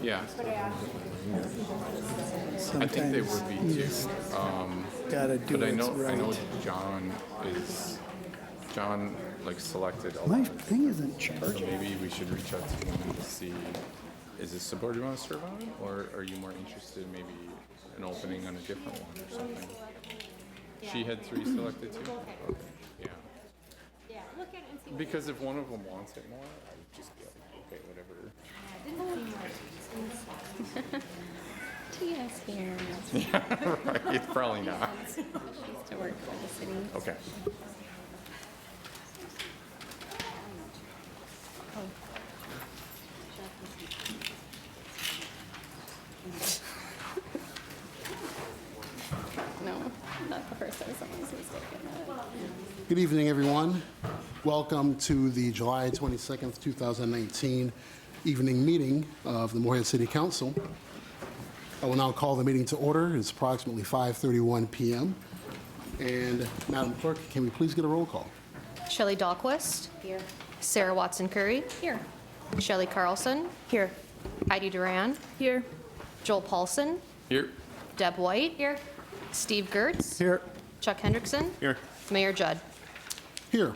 Yeah, I think they would be too. Gotta do But I it know right. John like selected a My lot. thing isn't So charging. maybe we should reach out to him to see, is this the board you want to serve on? Or are you more interested in maybe an opening on a different one or something? She had 3 selected too? Okay, yeah. Yeah, look at it and see what Because if one of them wants it more, I would just be like, okay, whatever. Tia's here. Right, it's probably not. She used to work for the city. Okay. No, not the first time someone's mistaken that. Good evening, everyone. Welcome to the July 22nd, 2019 evening meeting of the Moorhead City Council. I will now call the meeting to order. It's approximately 5:31 p.m. And Madam Clerk, can we please get a roll call? Shelley Dahlquist. Here. Sarah Watson-Curry. Here. Shelley Carlson. Here. Heidi Duran. Here. Joel Paulson. Here. Deb White. Here. Steve Gertz. Here. Chuck Hendrickson. Here. Mayor Judd. Here.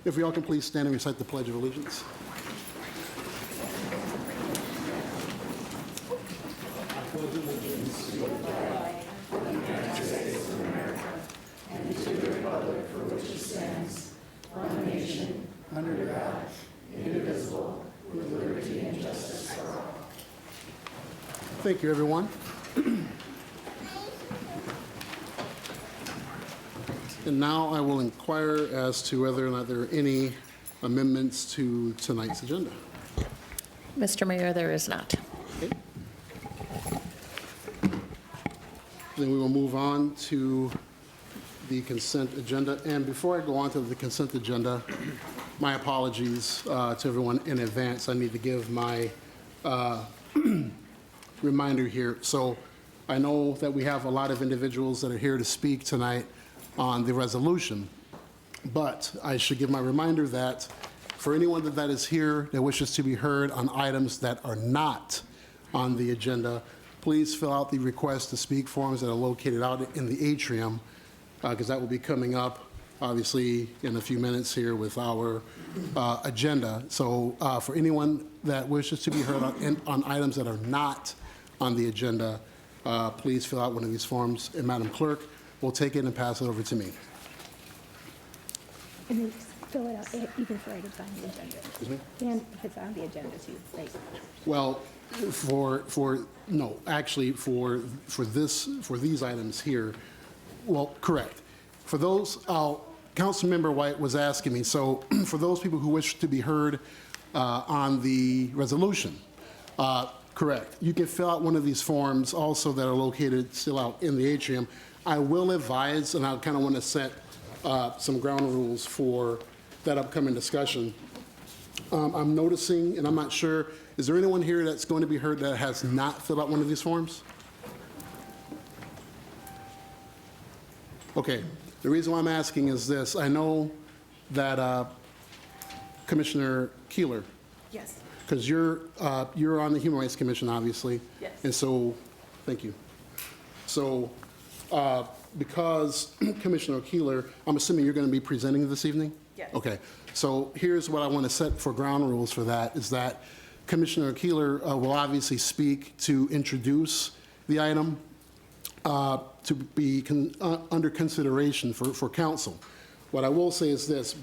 If we all can please stand and recite the Pledge of Allegiance. Thank you, everyone. And now I will inquire as to whether or not there are any amendments to tonight's agenda. Mr. Mayor, there is not. Okay. Then we will move on to the consent agenda. And before I go on to the consent agenda, my apologies to everyone in advance. I need to give my reminder here. So I know that we have a lot of individuals that are here to speak tonight on the resolution, but I should give my reminder that for anyone that is here that wishes to be heard on items that are not on the agenda, please fill out the request to speak forms that are located out in the atrium, because that will be coming up, obviously, in a few minutes here with our agenda. So for anyone that wishes to be heard on items that are not on the agenda, please fill out one of these forms, and Madam Clerk will take it and pass it over to me. And then just fill it out, even for items on the agenda. Excuse me? And if it's on the agenda too, like, Well, for these items here, well, correct. For those, Councilmember White was asking me, so for those people who wish to be heard on the resolution, correct. You can fill out one of these forms also that are located still out in the atrium. I will advise, and I kind of want to set some ground rules for that upcoming discussion. I'm noticing, and I'm not sure, is there anyone here that's going to be heard that has not filled out one of these forms? Okay, the reason why I'm asking is this. I know that Commissioner Keeler, Yes. because you're on the Human Rights Commission, obviously. Yes. And so, thank you. So, because Commissioner Keeler, I'm assuming you're going to be presenting this evening? Yes. Okay, so here's what I want to set for ground rules for that, is that Commissioner Keeler will obviously speak to introduce the item to be under consideration for council. What I will say is this,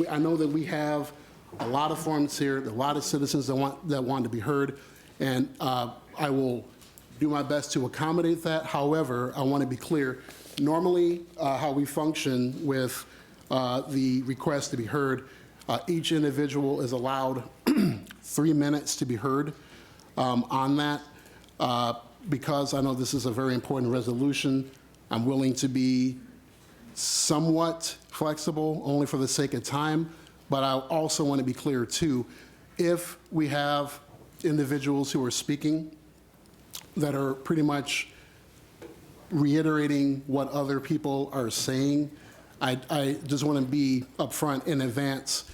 I know that we have a lot of forms here, a lot of citizens that want to be heard, and I will do my best to accommodate that. However, I want to be clear, normally how we function with the request to be heard, each individual is allowed 3 minutes to be heard on that. Because I know this is a very important resolution, I'm willing to be somewhat flexible, only for the sake of time, but I also want to be clear too, if we have individuals who are speaking that are pretty much reiterating what other people are saying, I just want to be upfront in advance.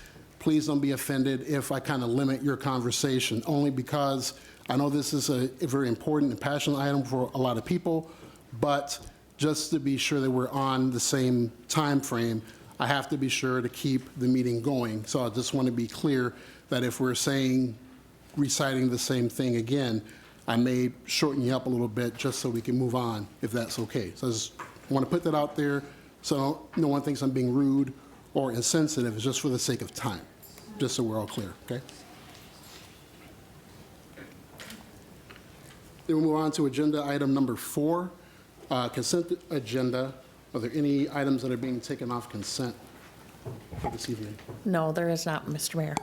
Please don't be offended if I kind of limit your conversation, only because I know this is a very important and passionate item for a lot of people, but just to be sure that we're on the same time frame, I have to be sure to keep the meeting going. So I just want to be clear that if we're reciting the same thing again, I may shorten you up a little bit just so we can move on, if that's okay. So I just want to put that out there so no one thinks I'm being rude or insensitive. It's just for the sake of time, just so we're all clear, okay? Then we'll move on to agenda item number 4, consent agenda. Are there any items that are being taken off consent for this evening? No, there is not, Mr. Mayor.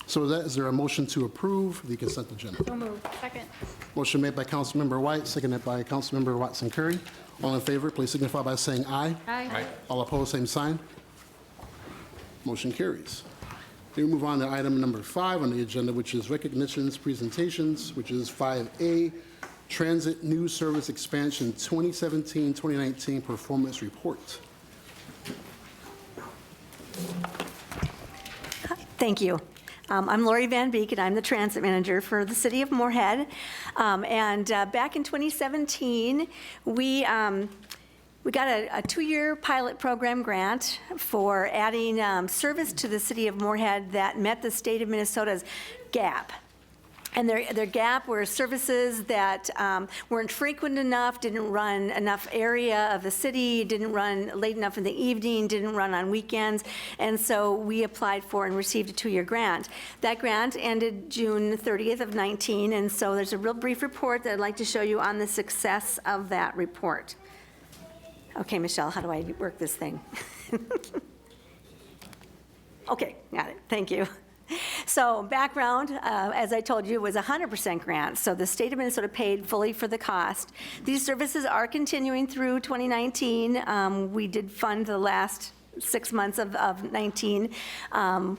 So is there a motion to approve the consent agenda? So moved. Second. Motion made by Councilmember White, seconded by Councilmember Watson Curry. All in favor, please signify by saying aye. Aye. All opposed, same sign. Motion carries. Then we move on to item number 5 on the agenda, which is recognitions, presentations, which is 5A, Transit News Service Expansion 2017-2019 Performance Report. Thank you. I'm Lori Van Beek, and I'm the transit manager for the city of Moorhead. Back in 2017, we got a 2-year pilot program grant for adding service to the city of Moorhead that met the state of Minnesota's gap. And their gap were services that weren't frequent enough, didn't run enough area of the city, didn't run late enough in the evening, didn't run on weekends. And so we applied for and received a 2-year grant. That grant ended June 30th of 19, and so there's a real brief report that I'd like to show you on the success of that report. Okay, Michelle, how do I work this thing? Okay, got it, thank you. So background, as I told you, was a 100% grant, so the state of Minnesota paid fully for the cost. These services are continuing through 2019. We did fund the last 6 months of 19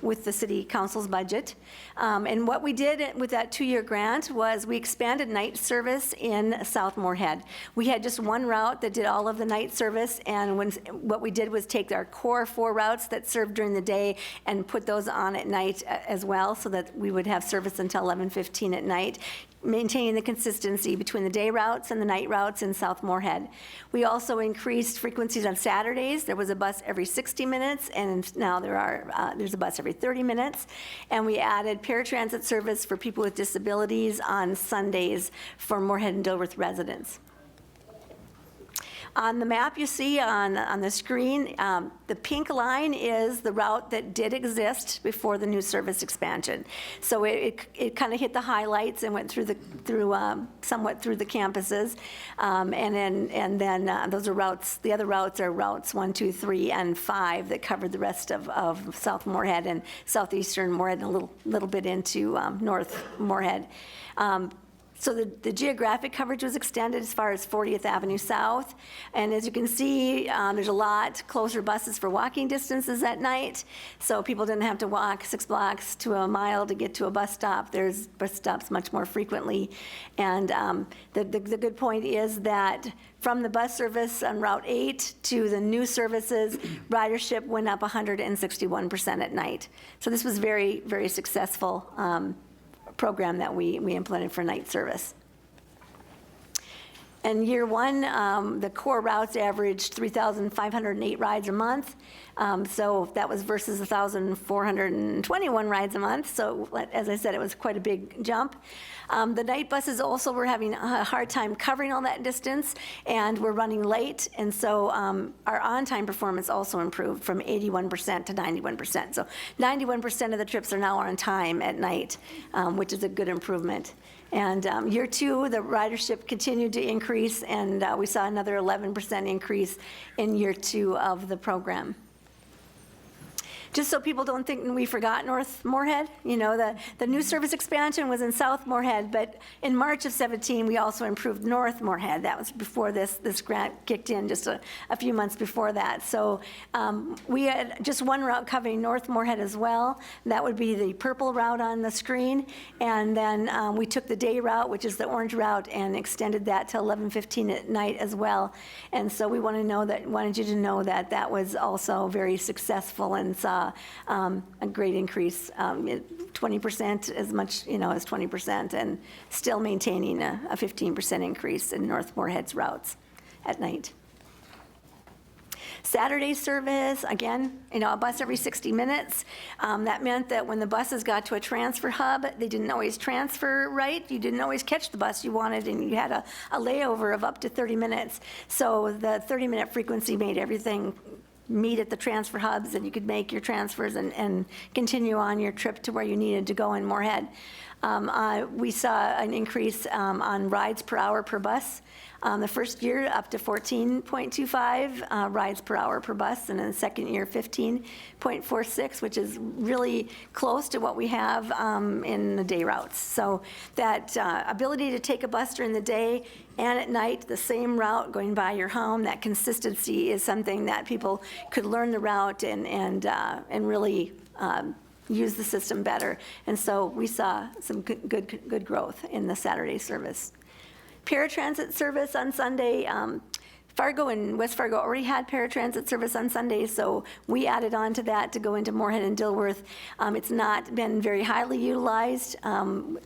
with the city council's budget. And what we did with that 2-year grant was we expanded night service in South Moorhead. We had just one route that did all of the night service, and what we did was take our core 4 routes that served during the day and put those on at night as well, so that we would have service until 11:15 at night, maintaining the consistency between the day routes and the night routes in South Moorhead. We also increased frequencies on Saturdays. There was a bus every 60 minutes, and now there's a bus every 30 minutes. And we added paratransit service for people with disabilities on Sundays for Moorhead and Dilworth residents. On the map you see on the screen, the pink line is the route that did exist before the new service expansion. So it kind of hit the highlights and went somewhat through the campuses. And then those are routes, the other routes are routes 1, 2, 3, and 5 that covered the rest of South Moorhead and southeastern Moorhead and a little bit into North Moorhead. So the geographic coverage was extended as far as 40th Avenue South. And as you can see, there's a lot closer buses for walking distances at night. So people didn't have to walk 6 blocks to a mile to get to a bus stop. There's bus stops much more frequently. And the good point is that from the bus service on Route 8 to the new services, ridership went up 161% at night. So this was very, very successful program that we implemented for night service. In year 1, the core routes averaged 3,508 rides a month. So that was versus 1,421 rides a month. So as I said, it was quite a big jump. The night buses also were having a hard time covering all that distance, and were running late. And so our on-time performance also improved from 81% to 91%. So 91% of the trips are now on time at night, which is a good improvement. And year 2, the ridership continued to increase, and we saw another 11% increase in year 2 of the program. Just so people don't think we forgot North Moorhead, you know, the new service expansion was in South Moorhead, but in March of 17, we also improved North Moorhead. That was before this grant kicked in, just a few months before that. So we had just one route covering North Moorhead as well. That would be the purple route on the screen. And then we took the day route, which is the orange route, and extended that to 11:15 at night as well. And so we wanted you to know that that was also very successful and saw saw a great increase, 20%, as much, as 20%, and still maintaining a 15% increase in North Moorhead's routes at night. Saturday service, again, a bus every 60 minutes. That meant that when the buses got to a transfer hub, they didn't always transfer right. You didn't always catch the bus you wanted, and you had a layover of up to 30 minutes. So the 30-minute frequency made everything meet at the transfer hubs, and you could make your transfers and continue on your trip to where you needed to go in Moorhead. We saw an increase on rides per hour per bus. The first year, up to 14.25 rides per hour per bus, and in the second year, 15.46, which is really close to what we have in the day routes. So that ability to take a bus during the day and at night, the same route going by your home, that consistency is something that people could learn the route and really use the system better. And so we saw some good growth in the Saturday service. Paratransit service on Sunday, Fargo and West Fargo already had paratransit service on Sunday, so we added on to that to go into Moorhead and Dilworth. It's not been very highly utilized.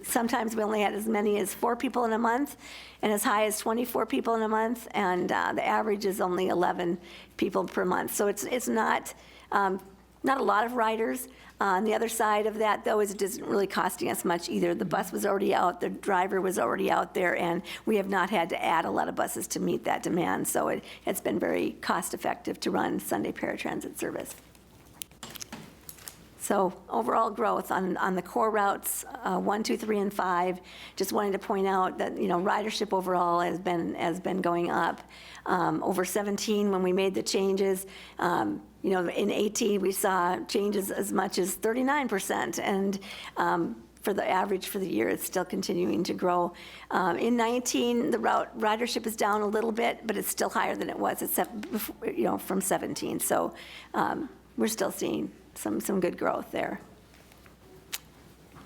Sometimes we only had as many as 4 people in a month and as high as 24 people in a month, and the average is only 11 people per month. So it's not a lot of riders. On the other side of that, though, is it isn't really costing us much either. The bus was already out, the driver was already out there, and we have not had to add a lot of buses to meet that demand. So it's been very cost-effective to run Sunday paratransit service. So overall growth on the core routes, 1, 2, 3, and 5. Just wanted to point out that, ridership overall has been going up. Over 17, when we made the changes, in 18, we saw changes as much as 39%, and for the average for the year, it's still continuing to grow. In 19, the ridership is down a little bit, but it's still higher than it was, from 17. So we're still seeing some good growth there.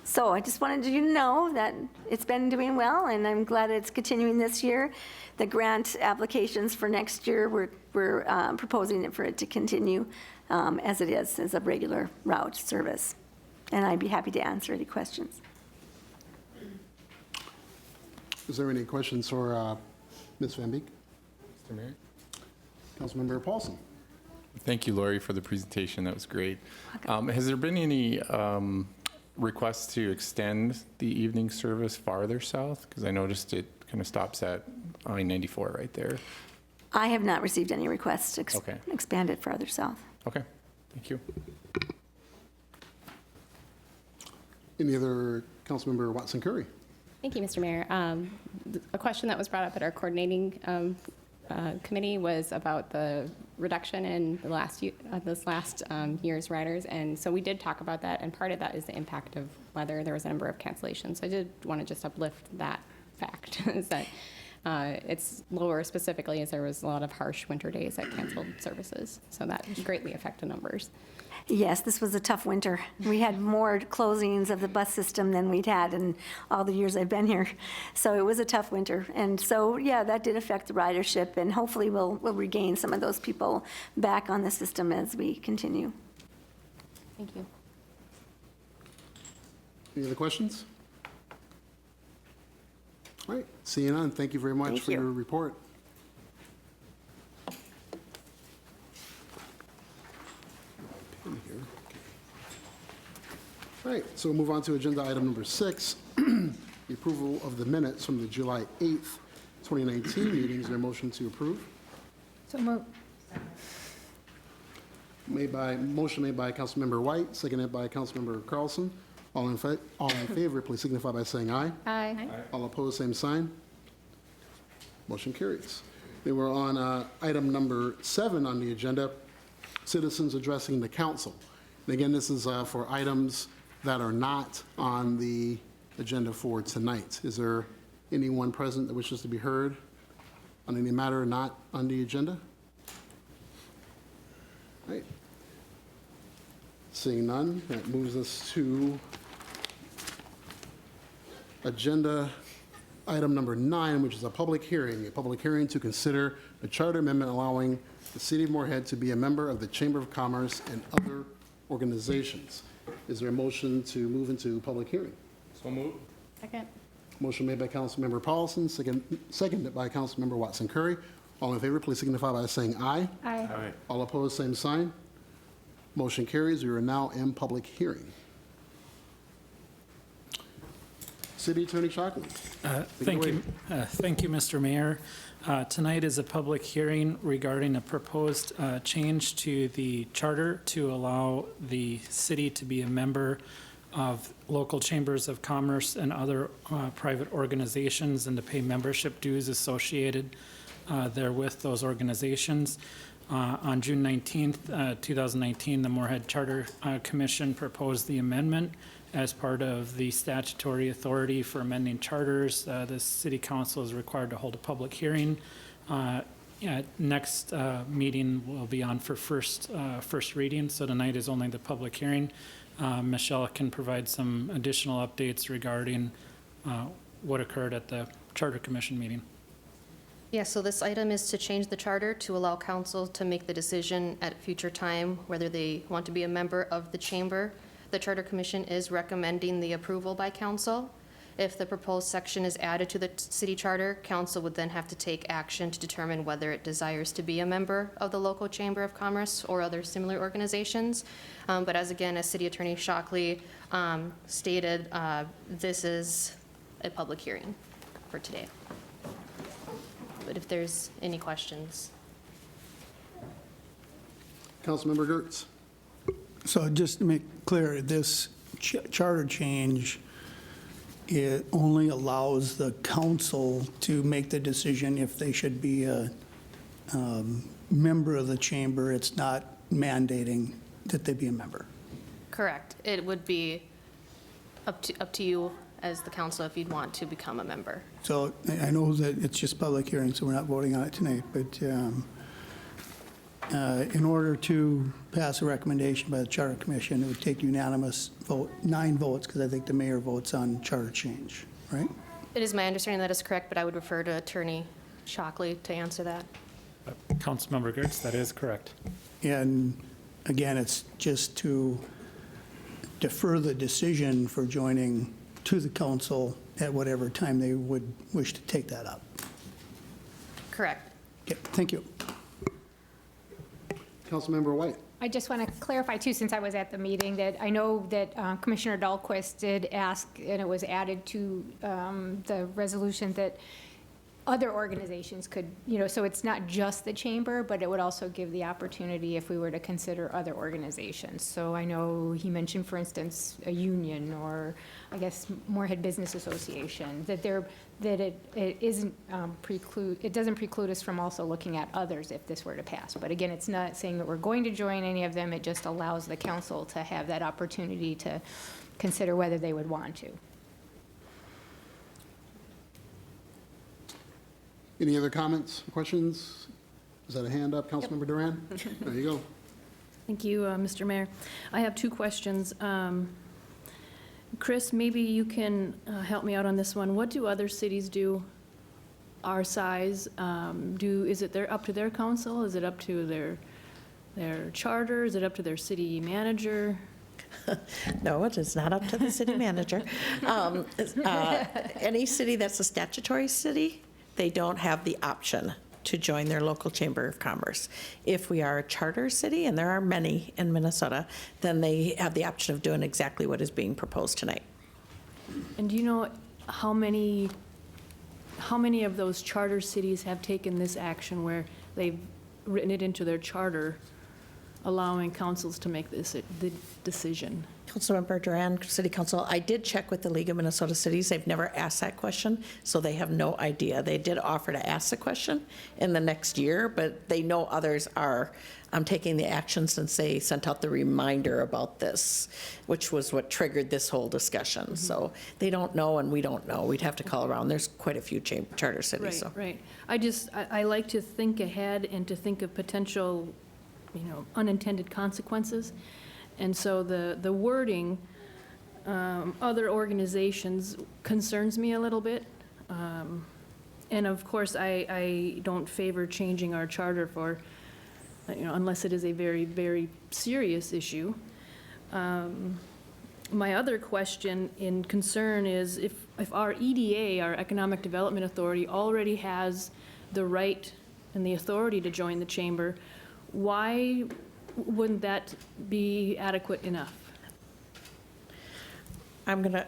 So I just wanted you to know that it's been doing well, and I'm glad it's continuing this year. The grant applications for next year, we're proposing for it to continue as it is, as a regular route service. And I'd be happy to answer any questions. Is there any questions for Ms. Van Beek? Mr. Mayor? Councilmember Paulson? Thank you, Lori, for the presentation. That was great. Has there been any requests to extend the evening service farther south? Because I noticed it kind of stops at I-94 right there. I have not received any requests to Okay. expand it further south. Okay, thank you. Any other Councilmember Watson Curry? Thank you, Mr. Mayor. A question that was brought up at our coordinating committee was about the reduction in this last year's riders, and so we did talk about that, and part of that is the impact of weather. There was a number of cancellations, so I did want to just uplift that fact, is that it's lower specifically as there was a lot of harsh winter days that canceled services, so that greatly affected numbers. Yes, this was a tough winter. We had more closings of the bus system than we'd had in all the years I've been here. So it was a tough winter. And so, yeah, that did affect the ridership, and hopefully we'll regain some of those people back on the system as we continue. Thank you. Any other questions? All right, seeing none, thank you very much Thank for you. your report. All right, so we'll move on to agenda item number 6, the approval of the minutes from the July 8th, 2019 meetings. Is there a motion to approve? So moved. Motion made by Councilmember White, seconded by Councilmember Carlson. All in favor, please signify by saying aye. Aye. All opposed, same sign. Motion carries. Then we're on item number 7 on the agenda, citizens addressing the council. And again, this is for items that are not on the agenda for tonight. Is there anyone present that wishes to be heard on any matter not on the agenda? All right. Seeing none, that moves us to agenda item number 9, which is a public hearing to consider a charter amendment allowing the city of Moorhead to be a member of the Chamber of Commerce and other organizations. Is there a motion to move into public hearing? So move. Second. Motion made by Councilmember Paulson, seconded by Councilmember Watson Curry. All in favor, please signify by saying aye. Aye. Aye. All opposed, same sign. Motion carries. We are now in public hearing. City Attorney Shockley. Thank you, Mr. Mayor. Tonight is a public hearing regarding a proposed change to the charter to allow the city to be a member of local chambers of commerce and other private organizations and to pay membership dues associated therewith those organizations. On June 19th, 2019, the Moorhead Charter Commission proposed the amendment as part of the statutory authority for amending charters. The city council is required to hold a public hearing. Next meeting will be on for first reading, so tonight is only the public hearing. Michelle can provide some additional updates regarding what occurred at the Charter Commission meeting. Yeah, so this item is to change the charter to allow council to make the decision at a future time whether they want to be a member of the chamber. The Charter Commission is recommending the approval by council. If the proposed section is added to the city charter, council would then have to take action to determine whether it desires to be a member of the local chamber of commerce or other similar organizations. But as City Attorney Shockley stated, this is a public hearing for today. But if there's any questions. Councilmember Gertz. So just to make clear, this charter change, it only allows the council to make the decision if they should be a member of the chamber. It's not mandating that they be a member. Correct. It would be up to you as the council if you'd want to become a member. So I know that it's just public hearing, so we're not voting on it tonight, but in order to pass a recommendation by the Charter Commission, it would take unanimous vote, 9 votes, because I think the mayor votes on charter change, right? It is my understanding that is correct, but I would refer to Attorney Shockley to answer that. Councilmember Gertz, that is correct. And again, it's just to defer the decision for joining to the council at whatever time they would wish to take that up. Correct. Okay, thank you. Councilmember White. I just want to clarify too, since I was at the meeting, that I know that Commissioner Dahlquist did ask, and it was added to the resolution, that other organizations could, so it's not just the chamber, but it would also give the opportunity if we were to consider other organizations. So I know he mentioned, for instance, a union, or I guess Moorhead Business Association, that it doesn't preclude us from also looking at others if this were to pass. But again, it's not saying that we're going to join any of them. It just allows the council to have that opportunity to consider whether they would want to. Any other comments, questions? Is that a hand up, Councilmember Duran? There you go. Thank you, Mr. Mayor. I have 2 questions. Chris, maybe you can help me out on this one. What do other cities do our size? Is it up to their council? Is it up to their charter? Is it up to their city manager? No, it is not up to the city manager. Any city that's a statutory city, they don't have the option to join their local chamber of commerce. If we are a charter city, and there are many in Minnesota, then they have the option of doing exactly what is being proposed tonight. And do you know how many of those charter cities have taken this action where they've written it into their charter, allowing councils to make the decision? Councilmember Duran, City Council, I did check with the League of Minnesota Cities. They've never asked that question, so they have no idea. They did offer to ask the question in the next year, but they know others are taking the action since they sent out the reminder about this, which was what triggered this whole discussion. Mm-hmm. So they don't know, and we don't know. We'd have to call around. There's quite a few charter cities. Right, so. right. I like to think ahead and to think of potential, unintended consequences. And so the wording, other organizations, concerns me a little bit. And of course, I don't favor changing our charter for, unless it is a very, very serious issue. My other question and concern is if our EDA, our Economic Development Authority, already has the right and the authority to join the chamber, why wouldn't that be adequate enough? I'm going to,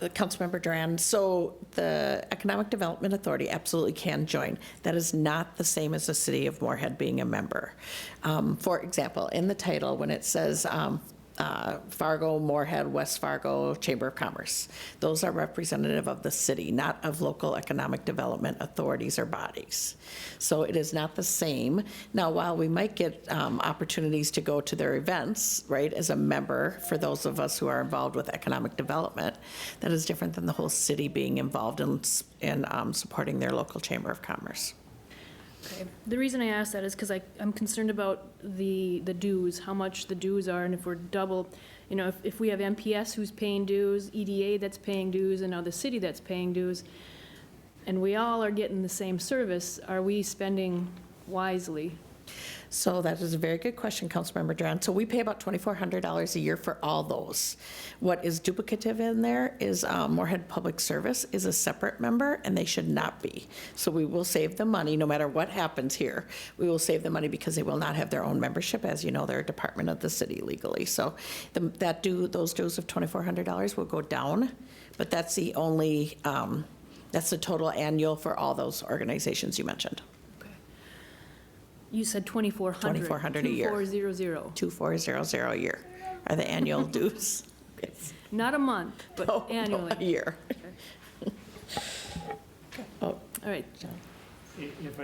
Councilmember Duran, so the Economic Development Authority absolutely can join. That is not the same as the city of Moorhead being a member. For example, in the title, when it says Fargo, Moorhead, West Fargo Chamber of Commerce, those are representative of the city, not of local economic development authorities or bodies. So it is not the same. Now, while we might get opportunities to go to their events, right, as a member, for those of us who are involved with economic development, that is different than the whole city being involved in supporting their local Chamber of Commerce. Okay. The reason I ask that is because I'm concerned about the dues, how much the dues are, and if we're double, you know, if we have MPS who's paying dues, EDA that's paying dues, and now the city that's paying dues, and we all are getting the same service, are we spending wisely? So that is a very good question, Councilmember Duran. So we pay about $2,400 a year for all those. What is duplicative in there is Moorhead Public Service is a separate member, and they should not be. So we will save the money no matter what happens here. We will save the money because they will not have their own membership. As you know, they're a department of the city legally. So those dues of $2,400 will go down, but that's the only, that's the total annual for all those organizations you mentioned. You said 2,400. 2,400 a year. 2,400. 2,400 a year are the annual dues. Yes. Not a month, but No, annually. a year. Oh, All right. If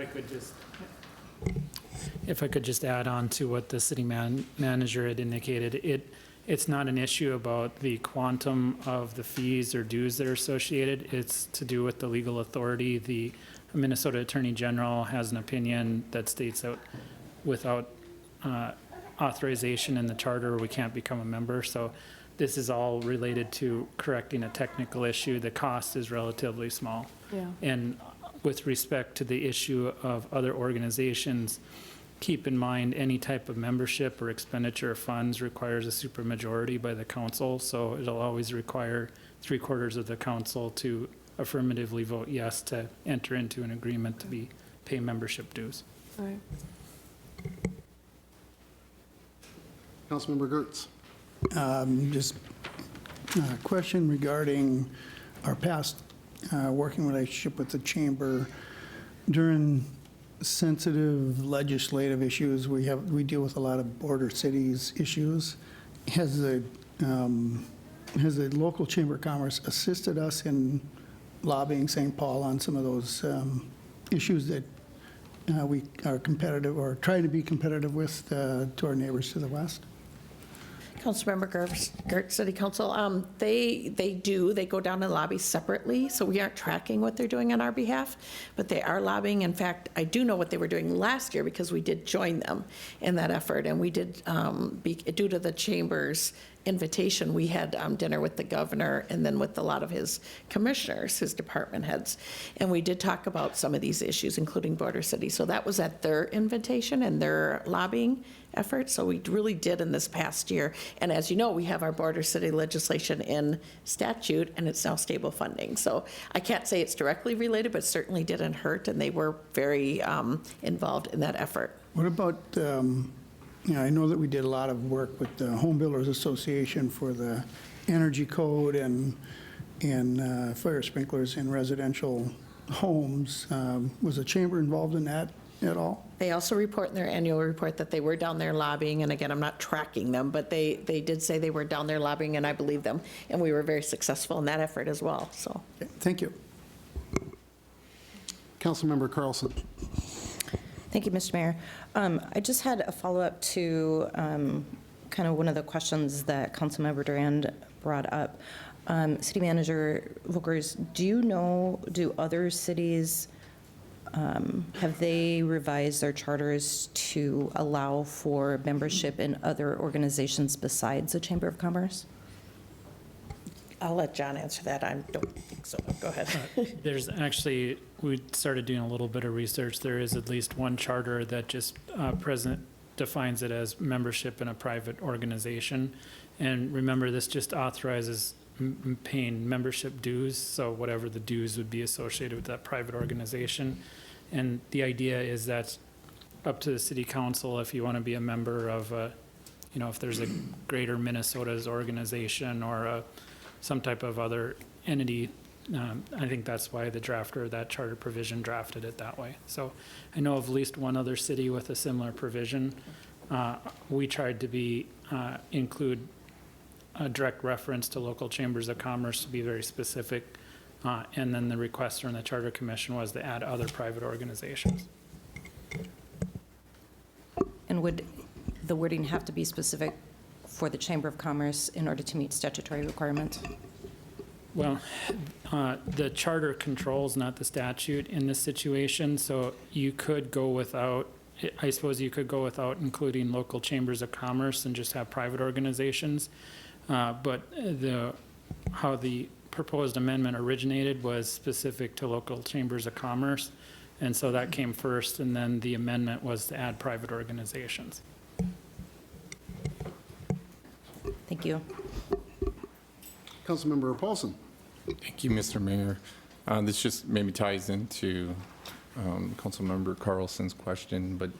I could just add on to what the city manager had indicated, it's not an issue about the quantum of the fees or dues that are associated. It's to do with the legal authority. The Minnesota Attorney General has an opinion that states that without authorization in the charter, we can't become a member. So this is all related to correcting a technical issue. The cost is relatively small. Yeah. And with respect to the issue of other organizations, keep in mind any type of membership or expenditure of funds requires a supermajority by the council. So it'll always require 3/4 of the council to affirmatively vote yes to enter into an agreement to pay membership dues. All right. Councilmember Gertz. Just a question regarding our past working relationship with the chamber. During sensitive legislative issues, we deal with a lot of border cities issues. Has the local Chamber of Commerce assisted us in lobbying St. Paul on some of those issues that we are competitive or trying to be competitive with to our neighbors to the west? Councilmember Gertz, City Council, they do. They go down and lobby separately, so we aren't tracking what they're doing on our behalf, but they are lobbying. In fact, I do know what they were doing last year because we did join them in that effort, and we did, due to the chamber's invitation, we had dinner with the governor and then with a lot of his commissioners, his department heads, and we did talk about some of these issues, including border cities. So that was at their invitation and their lobbying effort. So we really did in this past year. And as you know, we have our border city legislation in statute, and it's now stable funding. So I can't say it's directly related, but certainly didn't hurt, and they were very involved in that effort. What about, I know that we did a lot of work with the Home Builders Association for the energy code and fire sprinklers in residential homes. Was the chamber involved in that at all? They also report in their annual report that they were down there lobbying, and again, I'm not tracking them, but they did say they were down there lobbying, and I believe them, and we were very successful in that effort as well, so. Okay, thank you. Councilmember Carlson. Thank you, Mr. Mayor. I just had a follow-up to kind of one of the questions that Councilmember Durand brought up. City Manager Volkers, do other cities, have they revised their charters to allow for membership in other organizations besides the Chamber of Commerce? I'll let John answer that. I don't think so. Go ahead. There's actually, we started doing a little bit of research. There is at least one charter that just defines it as membership in a private organization. And remember, this just authorizes paying membership dues, so whatever the dues would be associated with that private organization. And the idea is that up to the city council if you want to be a member of a, if there's a Greater Minnesota's organization or some type of other entity. I think that's why the drafter of that charter provision drafted it that way. So I know of at least one other city with a similar provision. We tried to include a direct reference to local chambers of commerce to be very specific. And then the request from the Charter Commission was to add other private organizations. And would the wording have to be specific for the Chamber of Commerce in order to meet statutory requirements? Well, the charter controls, not the statute in this situation, so you could go without, I suppose you could go without including local chambers of commerce and just have private organizations. But how the proposed amendment originated was specific to local chambers of commerce, and so that came first, and then the amendment was to add private organizations. Thank you. Councilmember Paulson. Thank you, Mr. Mayor. This just maybe ties into Councilmember Carlson's question, but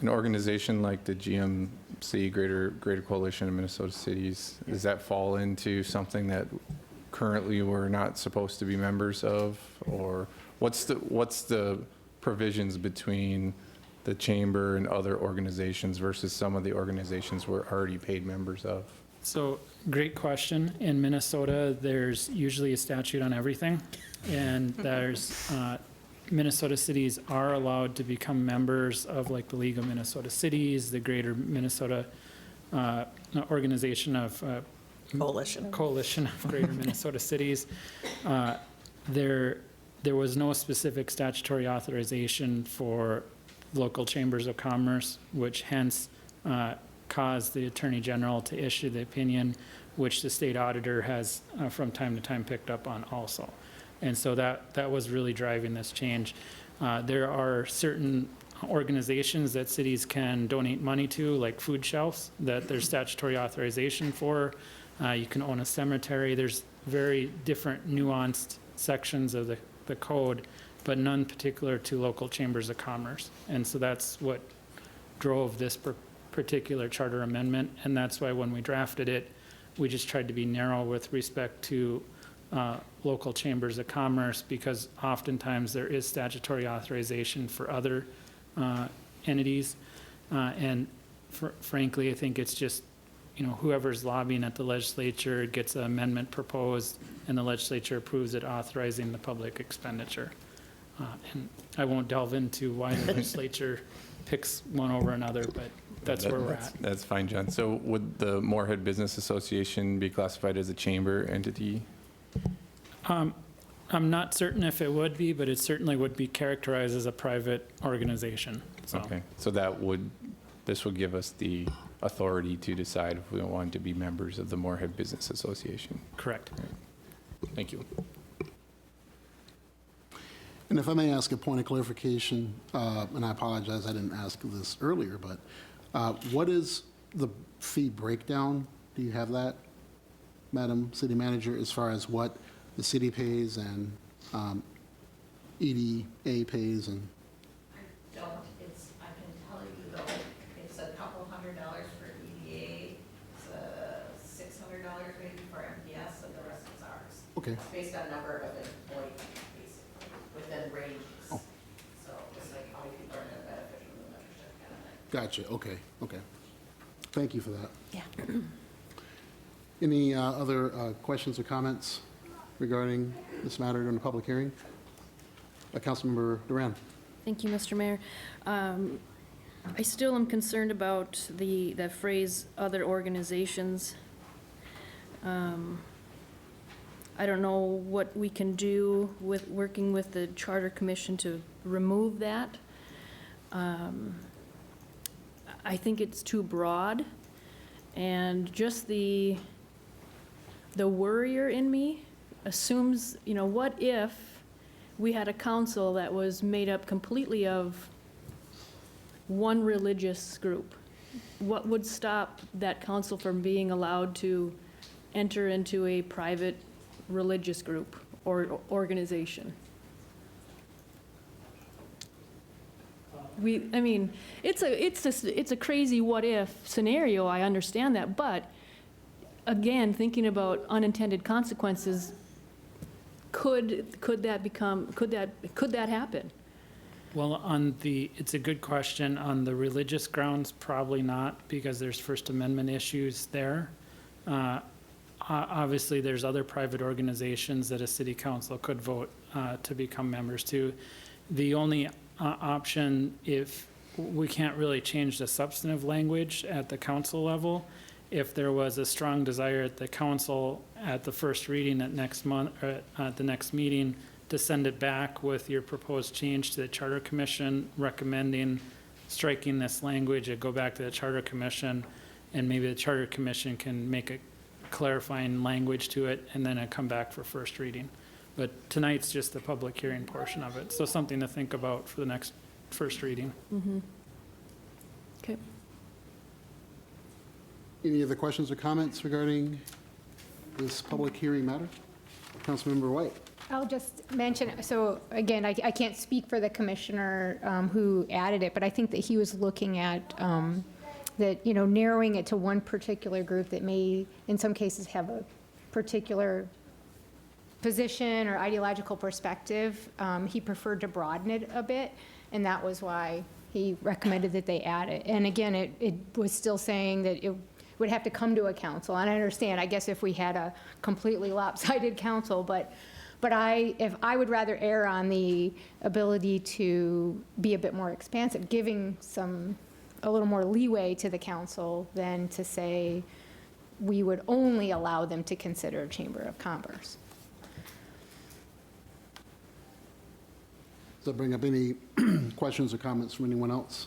an organization like the GMC, Greater Coalition of Minnesota Cities, does that fall into something that currently we're not supposed to be members of? Or what's the provisions between the chamber and other organizations versus some of the organizations we're already paid members of? So, great question. In Minnesota, there's usually a statute on everything, and there's Minnesota cities are allowed to become members of like the League of Minnesota Cities, the Greater Minnesota Organization of Coalition of Greater Minnesota Cities. There was no specific statutory authorization for local chambers of commerce, which hence caused the Attorney General to issue the opinion, which the state auditor has from time to time picked up on also. And so that was really driving this change. There are certain organizations that cities can donate money to, like food shelves, that there's statutory authorization for. You can own a cemetery. There's very different nuanced sections of the code, but none particular to local chambers of commerce. And so that's what drove this particular charter amendment, and that's why when we drafted it, we just tried to be narrow with respect to local chambers of commerce, because oftentimes there is statutory authorization for other entities, and frankly, I think it's just, whoever's lobbying at the legislature gets an amendment proposed, and the legislature approves it authorizing the public expenditure. And I won't delve into why the legislature picks one over another, but that's where we're at. That's fine, John. So would the Moorhead Business Association be classified as a chamber entity? I'm not certain if it would be, but it certainly would be characterized as a private organization. So. Okay, so this would give us the authority to decide if we want to be members of the Moorhead Business Association. Correct. Thank you. And if I may ask a point of clarification, and I apologize, I didn't ask this earlier, but what is the fee breakdown? Do you have that, Madam City Manager, as far as what the city pays and EDA pays? And I don't, I can tell you though, it's a couple $100 for EDA, it's $600 maybe for MPS, and the rest is ours. okay, It's based on number of employees, basically, within ranges. Oh. So it's like how many people are going to benefit from the membership kind of thing. gotcha. Okay. Thank you for that. Yeah. Any other questions or comments regarding this matter during the public hearing? Councilmember Duran. Thank you, Mr. Mayor. I still am concerned about that phrase, "other organizations." I don't know what we can do with working with the Charter Commission to remove that. I think it's too broad, and just the worrier in me assumes, what if we had a council that was made up completely of one religious group? what would stop that council from being allowed to enter into a private religious group or organization? I mean, it's a crazy what-if scenario, I understand that, but again, thinking about unintended consequences, could that happen? Well, it's a good question. On the religious grounds, probably not, because there's First Amendment issues there. Obviously, there's other private organizations that a city council could vote to become members to. The only option, if we can't really change the substantive language at the council level, if there was a strong desire at the council at the first reading at next month, or at the next meeting, to send it back with your proposed change to the Charter Commission, recommending striking this language and go back to the Charter Commission, and maybe the Charter Commission can make a clarifying language to it, and then it come back for first reading. But tonight's just the public hearing portion of it, so something to think about for the next first reading. Okay. Any other questions or comments regarding this public hearing matter? Councilmember White. I'll just mention, so again, I can't speak for the commissioner who added it, but I think that he was looking at that, narrowing it to one particular group that may, in some cases, have a particular position or ideological perspective. He preferred to broaden it a bit, and that was why he recommended that they add it. And again, it was still saying that it would have to come to a council, and I understand, I guess if we had a completely lopsided council, but if I would rather err on the ability to be a bit more expansive, giving a little more leeway to the council than to say we would only allow them to consider a Chamber of Commerce. Does that bring up any questions or comments from anyone else?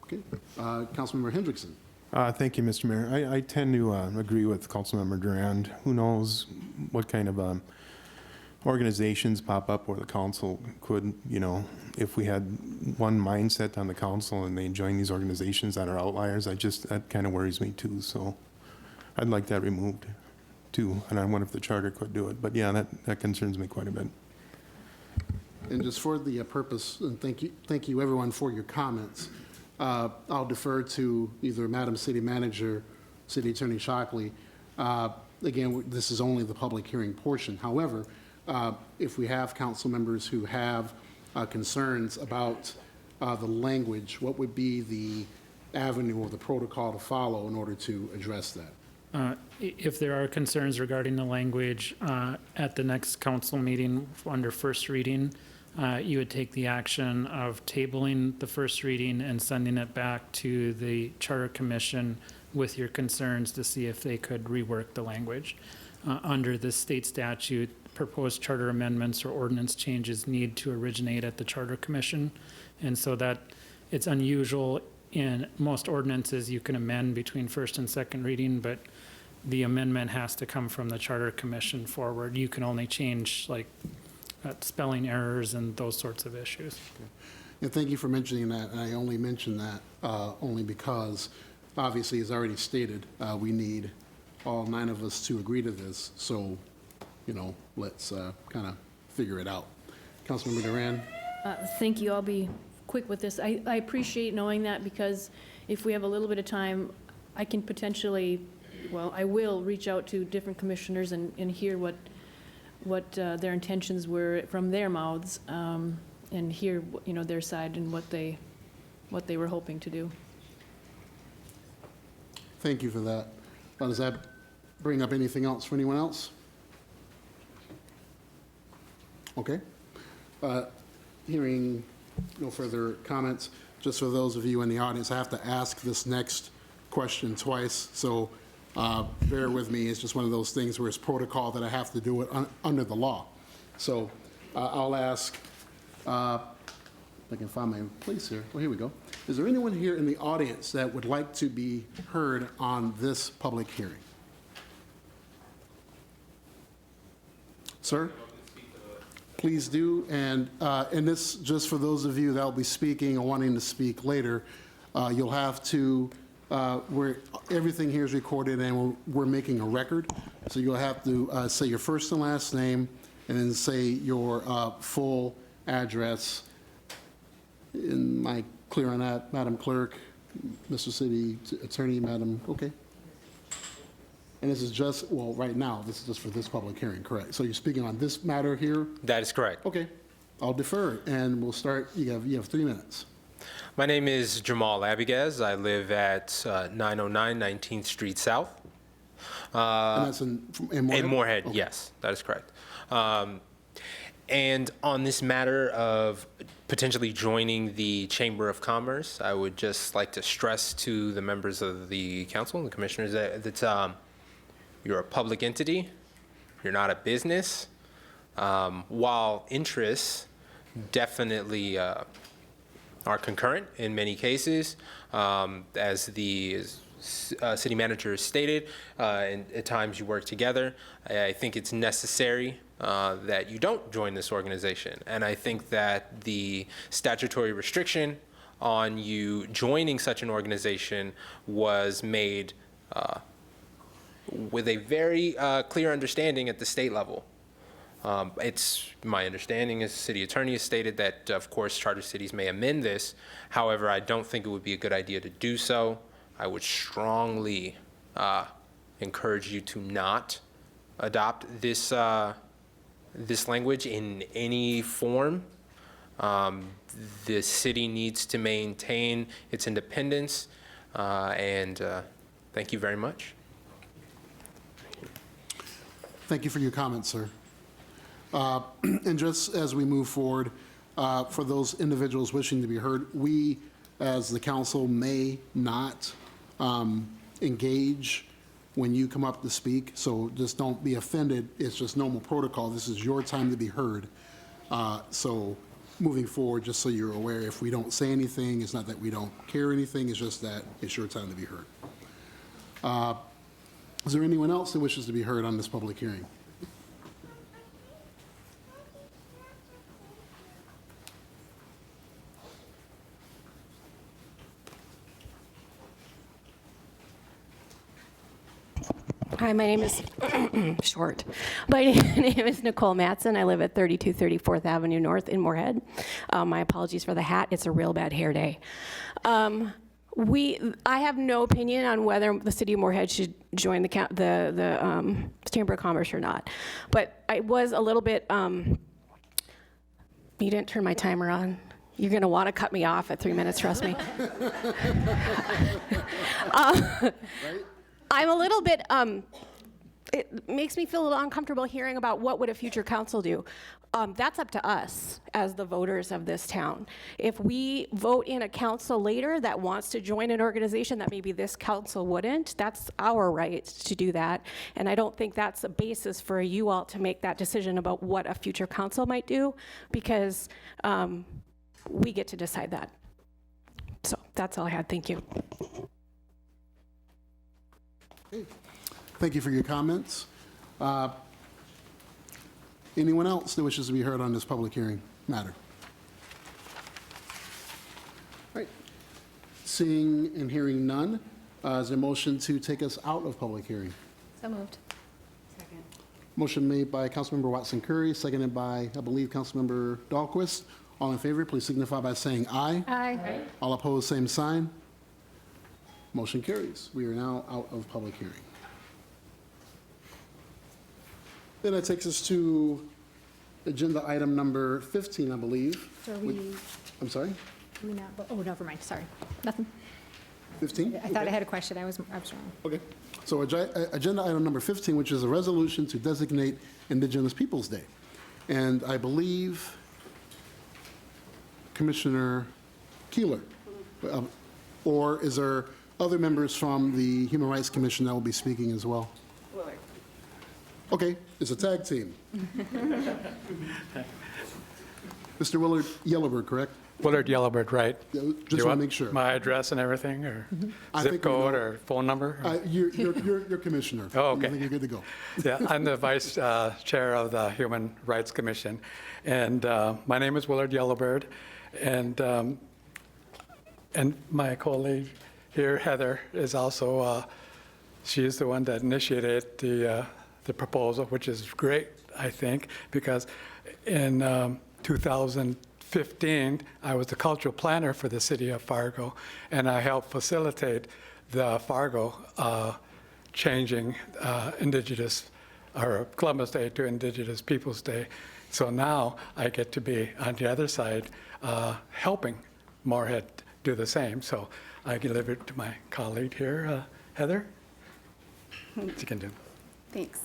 Okay, Councilmember Hendrickson. Thank you, Mr. Mayor. I tend to agree with Councilmember Durand. Who knows what kind of organizations pop up where the council could, if we had one mindset on the council and they join these organizations that are outliers, that kind of worries me too. So I'd like that removed too. And I wonder if the charter could do it. But yeah, that concerns me quite a bit. And just for the purpose, and thank you everyone for your comments. I'll defer to either Madam City Manager, City Attorney Shockley. Again, this is only the public hearing portion. However, if we have council members who have concerns about the language, what would be the avenue or the protocol to follow in order to address that? If there are concerns regarding the language at the next council meeting under first reading, you would take the action of tabling the first reading and sending it back to the Charter Commission with your concerns to see if they could rework the language. Under the state statute, proposed charter amendments or ordinance changes need to originate at the Charter Commission. And so that it's unusual. In most ordinances, you can amend between first and second reading, but the amendment has to come from the Charter Commission forward. You can only change spelling errors and those sorts of issues. Okay. And thank you for mentioning that. And I only mention that only because, obviously, as already stated, we need all 9 of us to agree to this. So, let's kind of figure it out. Councilmember Duran. Thank you. I'll be quick with this. I appreciate knowing that, because if we have a little bit of time, I can potentially, I will reach out to different commissioners and hear what their intentions were from their mouths, and hear their side and what they were hoping to do. Thank you for that. Does that bring up anything else for anyone else? Okay. Hearing no further comments, just for those of you in the audience, I have to ask this next question twice, so bear with me. It's just one of those things where it's protocol that I have to do it under the law. So I'll ask, if I can find my place here. Well, here we go. Is there anyone here in the audience that would like to be heard on this public hearing? Sir? please do. And this, just for those of you that will be speaking or wanting to speak later, you'll have to, everything here is recorded and we're making a record. So you'll have to say your first and last name and then say your full address. Am I clear on that, Madam Clerk, Mr. City Attorney, Madam? Okay. And this is just, well, right now, this is just for this public hearing, correct? So you're speaking on this matter here? That is correct. Okay, I'll defer, and we'll start, you have 3 minutes. My name is Jamal Abiguez. I live at 909 19th Street South. And that's in Moorhead? In Moorhead, Okay. yes, that is correct. And on this matter of potentially joining the Chamber of Commerce, I would just like to stress to the members of the council and the commissioners that you're a public entity, you're not a business. While interests definitely are concurrent in many cases, as the city manager stated, and at times you work together, I think it's necessary that you don't join this organization. And I think that the statutory restriction on you joining such an organization was made with a very clear understanding at the state level. It's my understanding, as the city attorney has stated, that of course charter cities may amend this. However, I don't think it would be a good idea to do so. I would strongly encourage you to not adopt this this language in any form. The city needs to maintain its independence, and thank you very much. Thank you for your comments, sir. And just as we move forward, for those individuals wishing to be heard, we, as the council, may not engage when you come up to speak, so just don't be offended. It's just normal protocol. This is your time to be heard. So moving forward, just so you're aware, if we don't say anything, it's not that we don't care anything, it's just that it's your time to be heard. Is there anyone else that wishes to be heard on this public hearing? Hi, my name is, short. My name is Nicole Matson. I live at 3234th Avenue North in Moorhead. My apologies for the hat. It's a real bad hair day. I have no opinion on whether the city of Moorhead should join the Chamber of Commerce or not. But I was a little bit, you didn't turn my timer on. You're going to want to cut me off at 3 minutes, trust me. I'm a little bit, it makes me feel a little uncomfortable hearing about what would a future council do. That's up to us as the voters of this town. If we vote in a council later that wants to join an organization that maybe this council wouldn't, that's our right to do that. And I don't think that's a basis for you all to make that decision about what a future council might do, because we get to decide that. So that's all I had. Thank you. Thank you for your comments. Anyone else that wishes to be heard on this public hearing matter? All right. Seeing and hearing none, is there a motion to take us out of public hearing? So moved. Motion made by Councilmember Watson Curry, seconded by, I believe, Councilmember Dahlquist. All in favor, please signify by saying aye. Aye. All opposed, same sign. Motion carries. We are now out of public hearing. Then that takes us to agenda item number 15, I believe. So I'm sorry? we not, oh, never mind, sorry. Nothing. 15? I thought I had a question. I was wrong. Okay. So agenda item number 15, which is a resolution to designate Indigenous Peoples' Day. And I believe Commissioner Keeler, or is there other members from the Human Rights Commission that will be speaking as well? Willard. Okay, it's a tag team. Mr. Willard Yellowbird, correct? Willard Yellowbird, right? Yeah, Do just you want to make sure. my address and everything, or I zip think we code, know. or phone number? You're commissioner. Oh, okay. I think you're good to go. Yeah, I'm the vice chair of the Human Rights Commission, and my name is Willard Yellowbird, and my colleague here, Heather, is also, she is the one that initiated the proposal, which is great, I think, because in 2015, I was the cultural planner for the city of Fargo, and I helped facilitate the Fargo changing Indigenous, or Columbus Day to Indigenous Peoples' Day. So now I get to be on the other side, helping Moorhead do the same. So I give it to my colleague here, Heather. She can do. Thanks.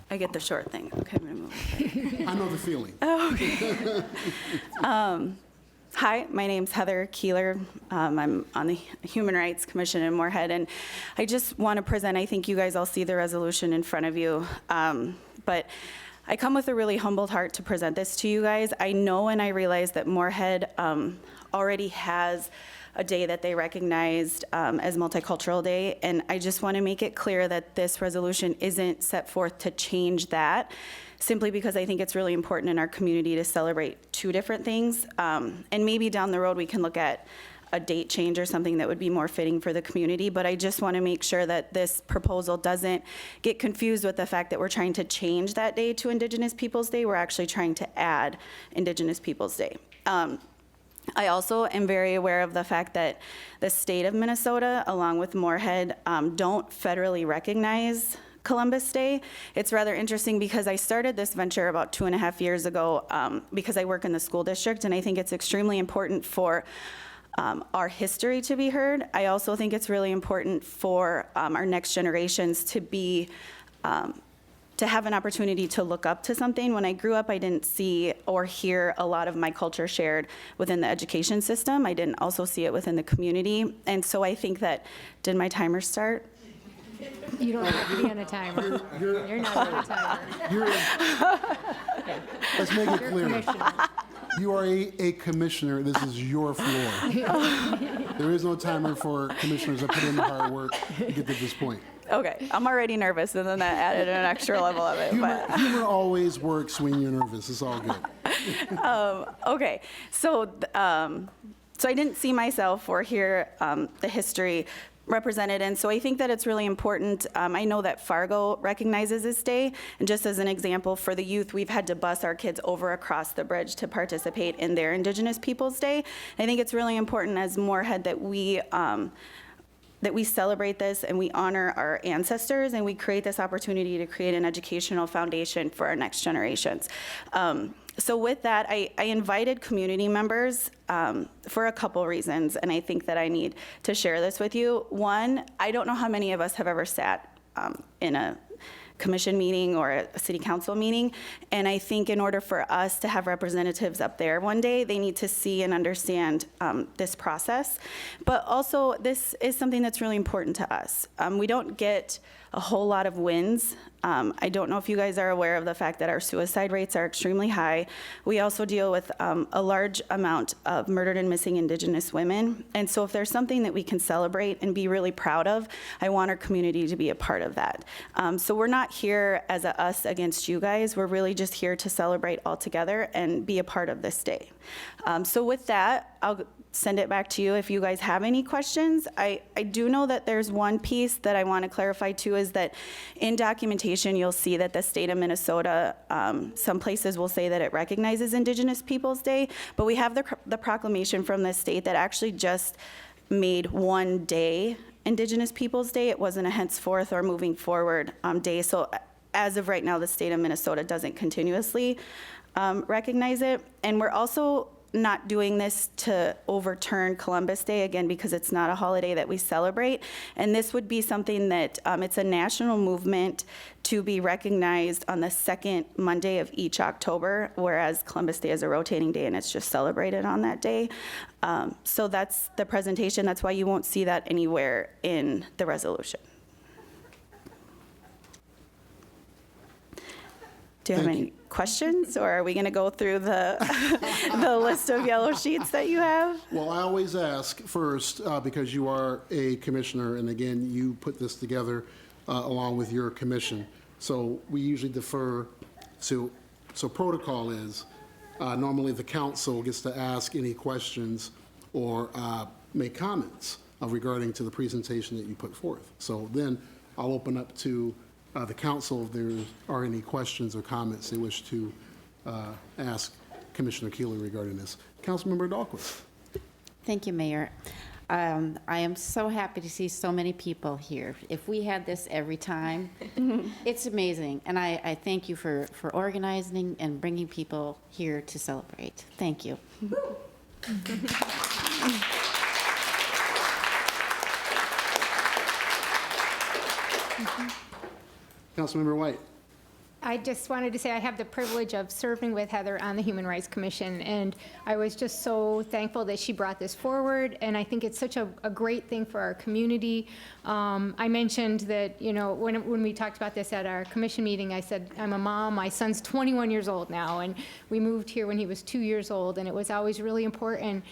I get the short thing. Okay, I'm gonna move. I know the feeling. Hi, my name's Heather Keeler. I'm on the Human Rights Commission in Moorhead, and I just want to present, I think you guys all see the resolution in front of you, but I come with a really humbled heart to present this to you guys. I know and I realize that Moorhead already has a day that they recognized as Multicultural Day, and I just want to make it clear that this resolution isn't set forth to change that, simply because I think it's really important in our community to celebrate two different things, and maybe down the road we can look at a date change or something that would be more fitting for the community, but I just want to make sure that this proposal doesn't get confused with the fact that we're trying to change that day to Indigenous Peoples' Day. We're actually trying to add Indigenous Peoples' Day. I also am very aware of the fact that the state of Minnesota, along with Moorhead, don't federally recognize Columbus Day. It's rather interesting because I started this venture about 2.5 years ago because I work in the school district, and I think it's extremely important for our history to be heard. I also think it's really important for our next generations to be to have an opportunity to look up to something. When I grew up, I didn't see or hear a lot of my culture shared within the education system. I didn't also see it within the community. And so I think that, did my timer start? You don't have to be on a timer. You're not on a timer. Let's make it You're clear. commissioner. You are a commissioner. This is your floor. There is no timer for commissioners that put in the hard work to get to this point. Okay, I'm already nervous, and then that added an extra level of it. Humor always works when you're nervous. It's all good. Okay, so I didn't see myself or hear the history represented, and so I think that it's really important. I know that Fargo recognizes this day, and just as an example, for the youth, we've had to bus our kids over across the bridge to participate in their Indigenous Peoples' Day. I think it's really important as Moorhead that we celebrate this and we honor our ancestors, and we create this opportunity to create an educational foundation for our next generations. So with that, I invited community members for a couple reasons, and I think that I need to share this with you. One, I don't know how many of us have ever sat in a commission meeting or a city council meeting, and I think in order for us to have representatives up there one day, they need to see and understand this process. But also, this is something that's really important to us. We don't get a whole lot of wins. I don't know if you guys are aware of the fact that our suicide rates are extremely high. We also deal with a large amount of murdered and missing Indigenous women. And so if there's something that we can celebrate and be really proud of, I want our community to be a part of that. So we're not here as a us against you guys. We're really just here to celebrate all together and be a part of this day. So with that, I'll send it back to you if you guys have any questions. I do know that there's one piece that I want to clarify too, is that in documentation you'll see that the state of Minnesota, some places will say that it recognizes Indigenous Peoples' Day, but we have the proclamation from the state that actually just made one day Indigenous Peoples' Day. It wasn't a henceforth or moving forward day. So as of right now, the state of Minnesota doesn't continuously recognize it. And we're also not doing this to overturn Columbus Day, again, because it's not a holiday that we celebrate. And this would be something that, it's a national movement to be recognized on the second Monday of each October, whereas Columbus Day is a rotating day and it's just celebrated on that day. So that's the presentation. That's why you won't see that anywhere in the resolution. Do you have any questions, or are we going to go through the, the list of yellow sheets that you have? Well, I always ask first, because you are a commissioner, and again, you put this together along with your commission. So we usually defer to, so protocol is, normally the council gets to ask any questions or make comments regarding to the presentation that you put forth. So then I'll open up to the council if there are any questions or comments they wish to ask Commissioner Keeler regarding this. Councilmember Dahlquist. Thank you, Mayor. I am so happy to see so many people here. If we had this every time, it's amazing. And I thank you for organizing and bringing people here to celebrate. Thank you. Councilmember White. I just wanted to say I have the privilege of serving with Heather on the Human Rights Commission, and I was just so thankful that she brought this forward, and I think it's such a great thing for our community. I mentioned that, you know, when we talked about this at our commission meeting, I said, I'm a mom, my son's 21 years old now, and we moved here when he was 2 years old, and it was always really important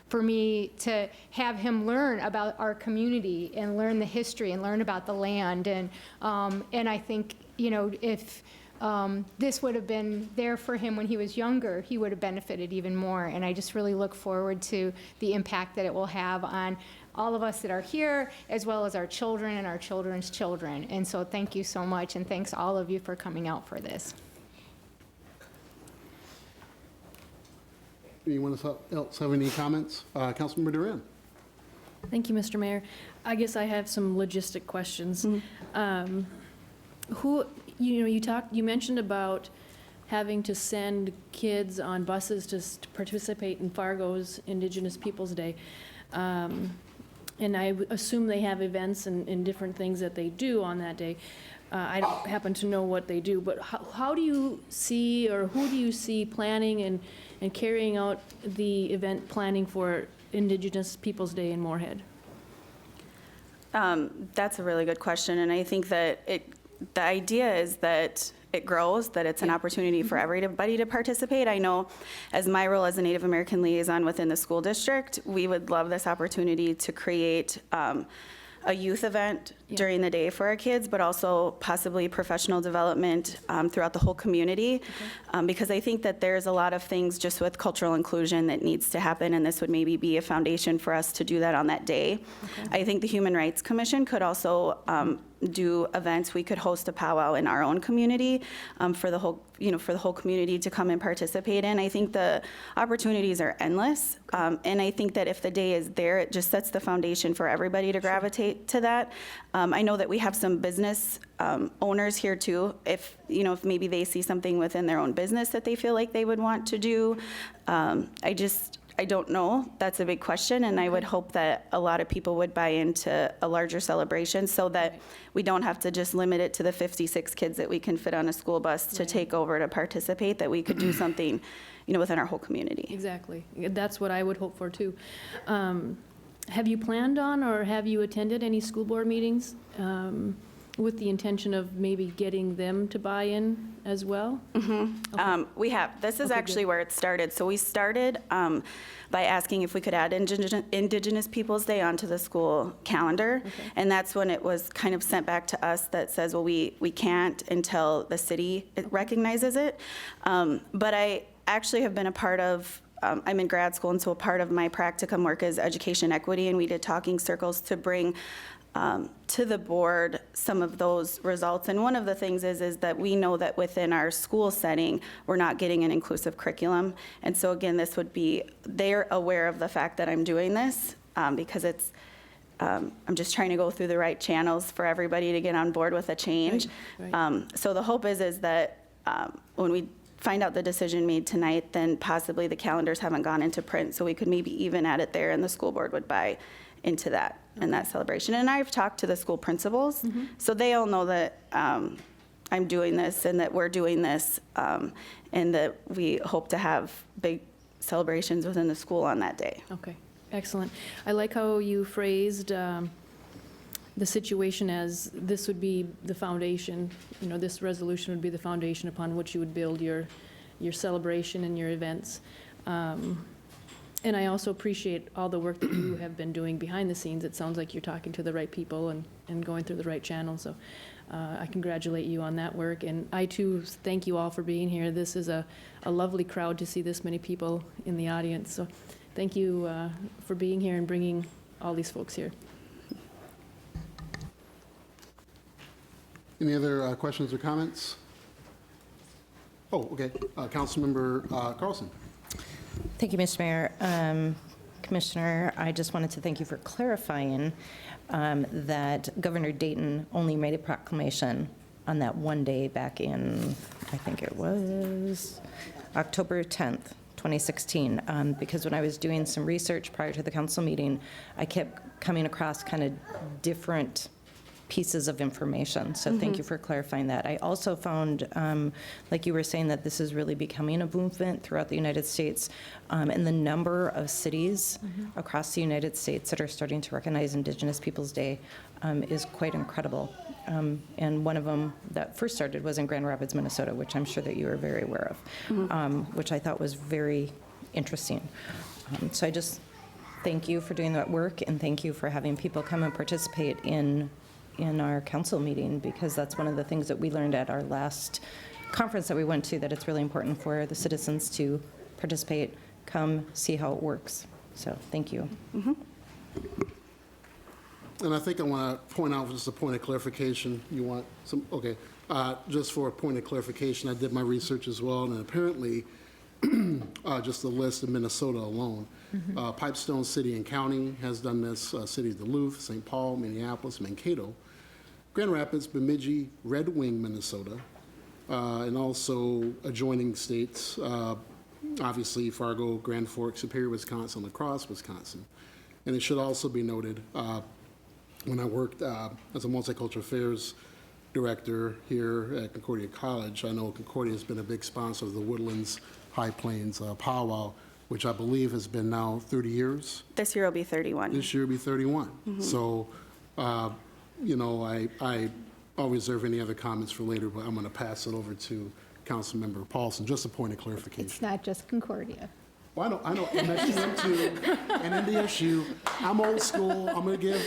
for me to have him learn about our community and learn the history and learn about the land, and I think, you know, if this would have been there for him when he was younger, he would have benefited even more. And I just really look forward to the impact that it will have on all of us that are here, as well as our children and our children's children. And so thank you so much, and thanks all of you for coming out for this. Anyone else have any comments? Councilmember Duran. Thank you, Mr. Mayor. I guess I have some logistic questions. You mentioned about having to send kids on buses to participate in Fargo's Indigenous Peoples Day. And I assume they have events and different things that they do on that day. I don't happen to know what they do, but how do you see, or who do you see planning and carrying out the event planning for Indigenous Peoples Day in Moorhead? That's a really good question, and I think that the idea is that it grows, that it's an opportunity for everybody to participate. I know as my role as a Native American liaison within the school district, we would love this opportunity to create a youth event during the day for our kids, but also possibly professional development throughout the whole community. Because I think that there's a lot of things just with cultural inclusion that needs to happen, and this would maybe be a foundation for us to do that on that day. I think the Human Rights Commission could also do events. We could host a powwow in our own community for the whole community to come and participate in. I think the opportunities are endless, and I think that if the day is there, it just sets the foundation for everybody to gravitate to that. I know that we have some business owners here too. If maybe they see something within their own business that they feel like they would want to do, I don't know. That's a big question, and I would hope that a lot of people would buy into a larger celebration so that we don't have to just limit it to the 56 kids that we can fit on a school bus to take over to participate, that we could do something, within our whole community. Exactly. That's what I would hope for too. Have you planned on, or have you attended any school board meetings with the intention of maybe getting them to buy in as well? We have. This is actually where it started. So we started by asking if we could add Indigenous Peoples Day onto the school calendar. And that's when it was kind of sent back to us that says, well, we can't until the city recognizes it. But I actually have been a part of, I'm in grad school, and so a part of my practicum work is education equity, and we did talking circles to bring to the board some of those results. And one of the things is that we know that within our school setting, we're not getting an inclusive curriculum. And so again, this would be, they're aware of the fact that I'm doing this because it's, I'm just trying to go through the right channels for everybody to get on board with a change. Right. So the hope is that when we find out the decision made tonight, then possibly the calendars haven't gone into print, so we could maybe even add it there and the school board would buy into that and that celebration. And I've talked to the school principals, so they all know that I'm doing this and that we're doing this, and that we hope to have big celebrations within the school on that day. Okay, excellent. I like how you phrased the situation as this would be the foundation, this resolution would be the foundation upon which you would build your celebration and your events. And I also appreciate all the work that you have been doing behind the scenes. It sounds like you're talking to the right people and going through the right channels. So I congratulate you on that work. And I too thank you all for being here. This is a lovely crowd to see this many people in the audience. So thank you for being here and bringing all these folks here. Any other questions or comments? Oh, okay. Councilmember Carlson. Thank you, Mr. Mayor. Commissioner, I just wanted to thank you for clarifying that Governor Dayton only made a proclamation on that one day back in, I think it was October 10th, 2016, because when I was doing some research prior to the council meeting, I kept coming across kind of different pieces of information. So thank you for clarifying that. I also found, like you were saying, that this is really becoming a movement throughout the United States, and the number of cities across the United States that are starting to recognize Indigenous Peoples Day is quite incredible. And one of them that first started was in Grand Rapids, Minnesota, which I'm sure that you are very aware of, which I thought was very interesting. So I just thank you for doing that work, and thank you for having people come and participate in our council meeting, because that's one of the things that we learned at our last conference that we went to, that it's really important for the citizens to participate, come, see how it works. So thank you. And I think I want to point out just a point of clarification. You want some? Okay. Just for a point of clarification, I did my research as well, and apparently, just the list of Minnesota alone, Pipestone City and County has done this, City of Duluth, St. Paul, Minneapolis, Mankato, Grand Rapids, Bemidji, Red Wing, Minnesota, and also adjoining states, obviously Fargo, Grand Forks, Superior, Wisconsin, La Crosse, Wisconsin. And it should also be noted, when I worked as a multicultural affairs director here at Concordia College, I know Concordia has been a big sponsor of the Woodlands High Plains powwow, which I believe has been now 30 years. This year will be 31. This year will be 31. So, I'll reserve any other comments for later, but I'm going to pass it over to Councilmember Paulson. Just a point of clarification. It's not just Concordia. Well, I know, MSU too, and NDSU. I'm old school. I'm going to give,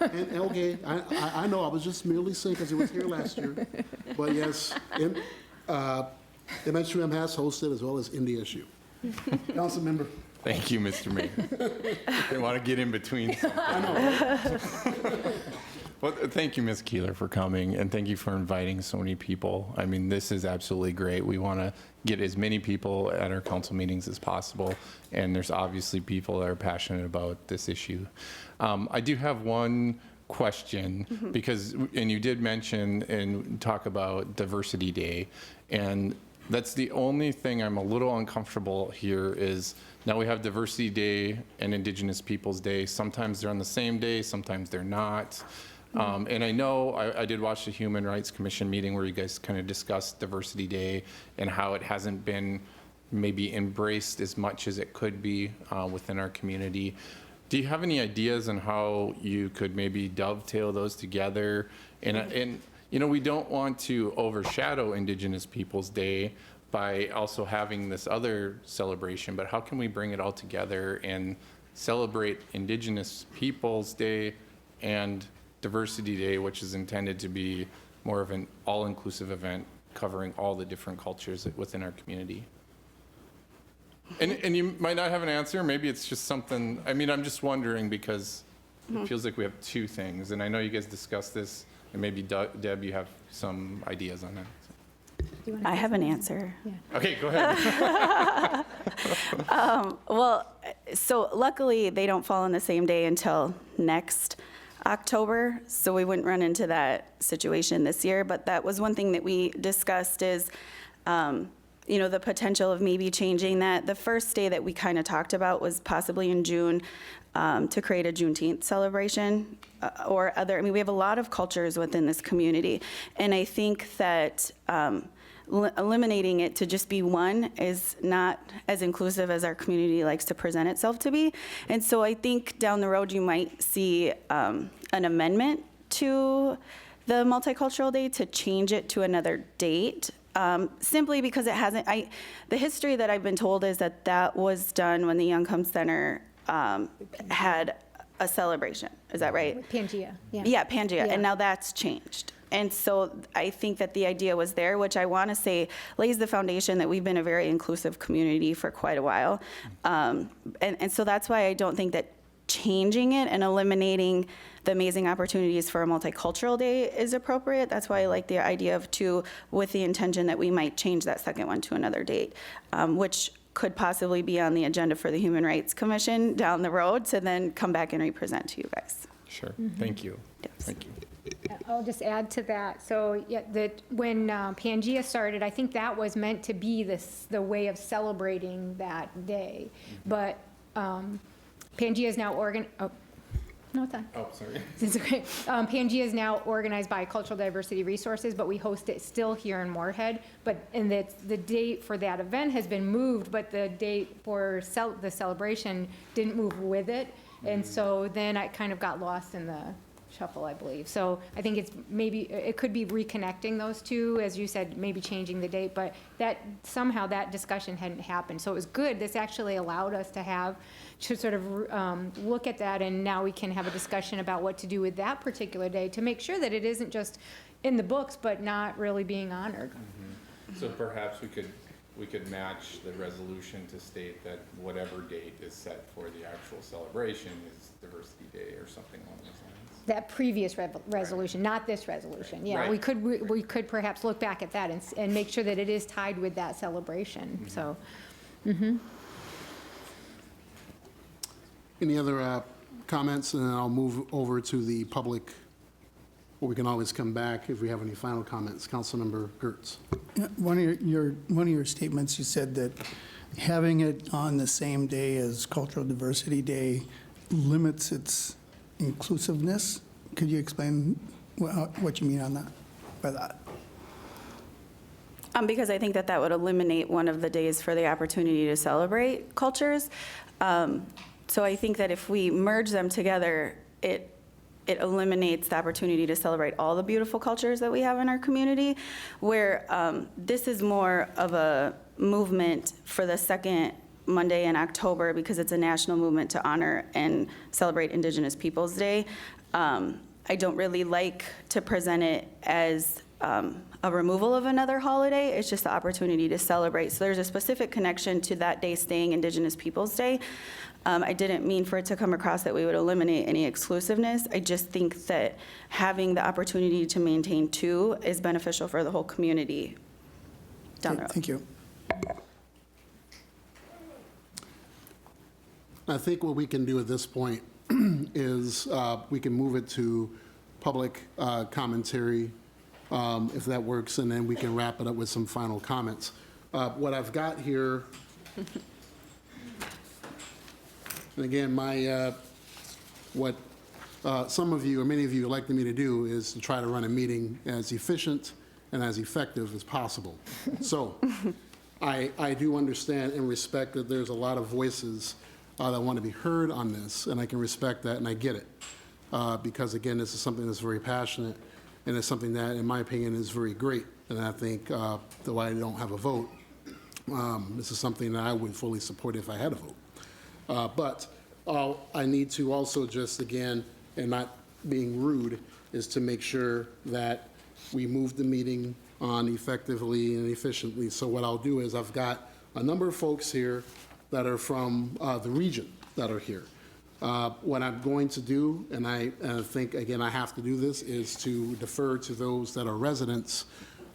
and okay, I know, I was just merely saying because it was here last year. But yes, MSUM has hosted as well as NDSU. Councilmember. Thank you, Mr. Mayor. They want to get in between something. I know. Well, thank you, Ms. Keeler, for coming, and thank you for inviting so many people. I mean, this is absolutely great. We want to get as many people at our council meetings as possible, and there's obviously people that are passionate about this issue. I do have one question, because, and you did mention and talk about Diversity Day, and that's the only thing I'm a little uncomfortable here is, now we have Diversity Day and Indigenous Peoples Day. Sometimes they're on the same day, sometimes they're not. And I know I did watch the Human Rights Commission meeting where you guys kind of discussed Diversity Day and how it hasn't been maybe embraced as much as it could be within our community. Do you have any ideas on how you could maybe dovetail those together? And we don't want to overshadow Indigenous Peoples Day by also having this other celebration, but how can we bring it all together and celebrate Indigenous Peoples Day and Diversity Day, which is intended to be more of an all-inclusive event covering all the different cultures within our community? And you might not have an answer. Maybe it's just something, I mean, I'm just wondering because it feels like we have two things. And I know you guys discussed this, and maybe Deb, you have some ideas on that. I have an answer. Yeah. Okay, go ahead. Well, so luckily they don't fall on the same day until next October, so we wouldn't run into that situation this year. But that was one thing that we discussed is, the potential of maybe changing that. The first day that we kind of talked about was possibly in June to create a Juneteenth celebration or other. I mean, we have a lot of cultures within this community, and I think that eliminating it to just be one is not as inclusive as our community likes to present itself to be. And so I think down the road you might see an amendment to the Multicultural Day to change it to another date, simply because it hasn't, the history that I've been told is that that was done when the Young Come Center had a celebration. Is that right? Pangea, yeah. Yeah, Pangea, Yeah. and now that's changed. And so I think that the idea was there, which I want to say lays the foundation that we've been a very inclusive community for quite a while. And so that's why I don't think that changing it and eliminating the amazing opportunities for a multicultural day is appropriate. That's why I like the idea of two, with the intention that we might change that second one to another date, which could possibly be on the agenda for the Human Rights Commission down the road to then come back and represent to you guys. Sure, thank you. Yes. Thank you. I'll just add to that. So, yeah, that when Pangea started, I think that was meant to be the way of celebrating that day. But Pangea is now no, it's on. Oh, sorry. It's okay. Pangea is now organized by Cultural Diversity Resources, but we host it still here in Moorhead. And the date for that event has been moved, but the date for the celebration didn't move with it. And so then I kind of got lost in the shuffle, I believe. So I think it could be reconnecting those two, as you said, maybe changing the date, but somehow that discussion hadn't happened. So it was good. This actually allowed us to sort of look at that, and now we can have a discussion about what to do with that particular day to make sure that it isn't just in the books, but not really being honored. So perhaps we could match the resolution to state that whatever date is set for the actual celebration is Diversity Day or something along those lines. That previous resolution, not this resolution. Yeah, Right. we could perhaps look back at that and make sure that it is tied with that celebration, so. Any other comments? And then I'll move over to the public, or we can always come back if we have any final comments. Councilmember Gertz. Yeah, one of your statements, you said that having it on the same day as Cultural Diversity Day limits its inclusiveness. Could you explain what you mean on that, by that? Because I think that would eliminate one of the days for the opportunity to celebrate cultures. So I think that if we merge them together, it eliminates the opportunity to celebrate all the beautiful cultures that we have in our community, where this is more of a movement for the second Monday in October because it's a national movement to honor and celebrate Indigenous Peoples Day. I don't really like to present it as a removal of another holiday. It's just the opportunity to celebrate. So there's a specific connection to that day staying Indigenous Peoples Day. I didn't mean for it to come across that we would eliminate any exclusiveness. I just think that having the opportunity to maintain two is beneficial for the whole community down the road. Thank you. I think what we can do at this point is we can move it to public commentary, if that works, and then we can wrap it up with some final comments. What I've got here, and again, what some of you, or many of you, would like me to do is to try to run a meeting as efficient and as effective as possible. So I do understand and respect that there's a lot of voices that want to be heard on this, and I can respect that, and I get it. Because again, this is something that's very passionate, and it's something that, in my opinion, is very great. And I think, though I don't have a vote, this is something that I would fully support if I had a vote. But I need to also just, again, and not being rude, is to make sure that we move the meeting on effectively and efficiently. So what I'll do is I've got a number of folks here that are from the region that are here. What I'm going to do, and I think, again, I have to do this, is to defer to those that are residents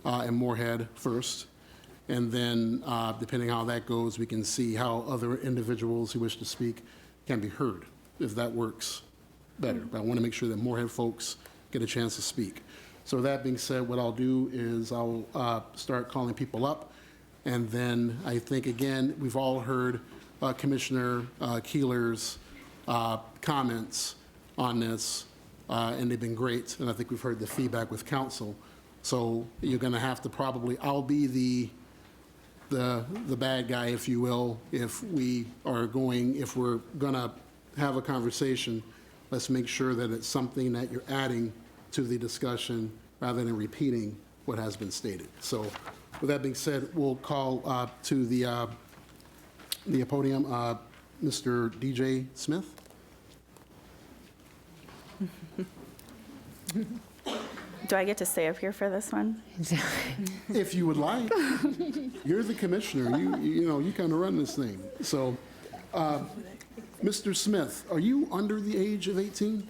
in Moorhead first. And then, depending how that goes, we can see how other individuals who wish to speak can be heard, if that works better. But I want to make sure that Moorhead folks get a chance to speak. So that being said, what I'll do is I'll start calling people up. And then I think, again, we've all heard Commissioner Keeler's comments on this, and they've been great. And I think we've heard the feedback with council. So you're going to have to probably, I'll be the bad guy, if you will, if we're going to have a conversation, let's make sure that it's something that you're adding to the discussion rather than repeating what has been stated. So with that being said, we'll call to the podium Mr. DJ Smith. Do I get to stay up here for this one? If you would like. You're the commissioner. You kind of run this thing. So, Mr. Smith, are you under the age of 18?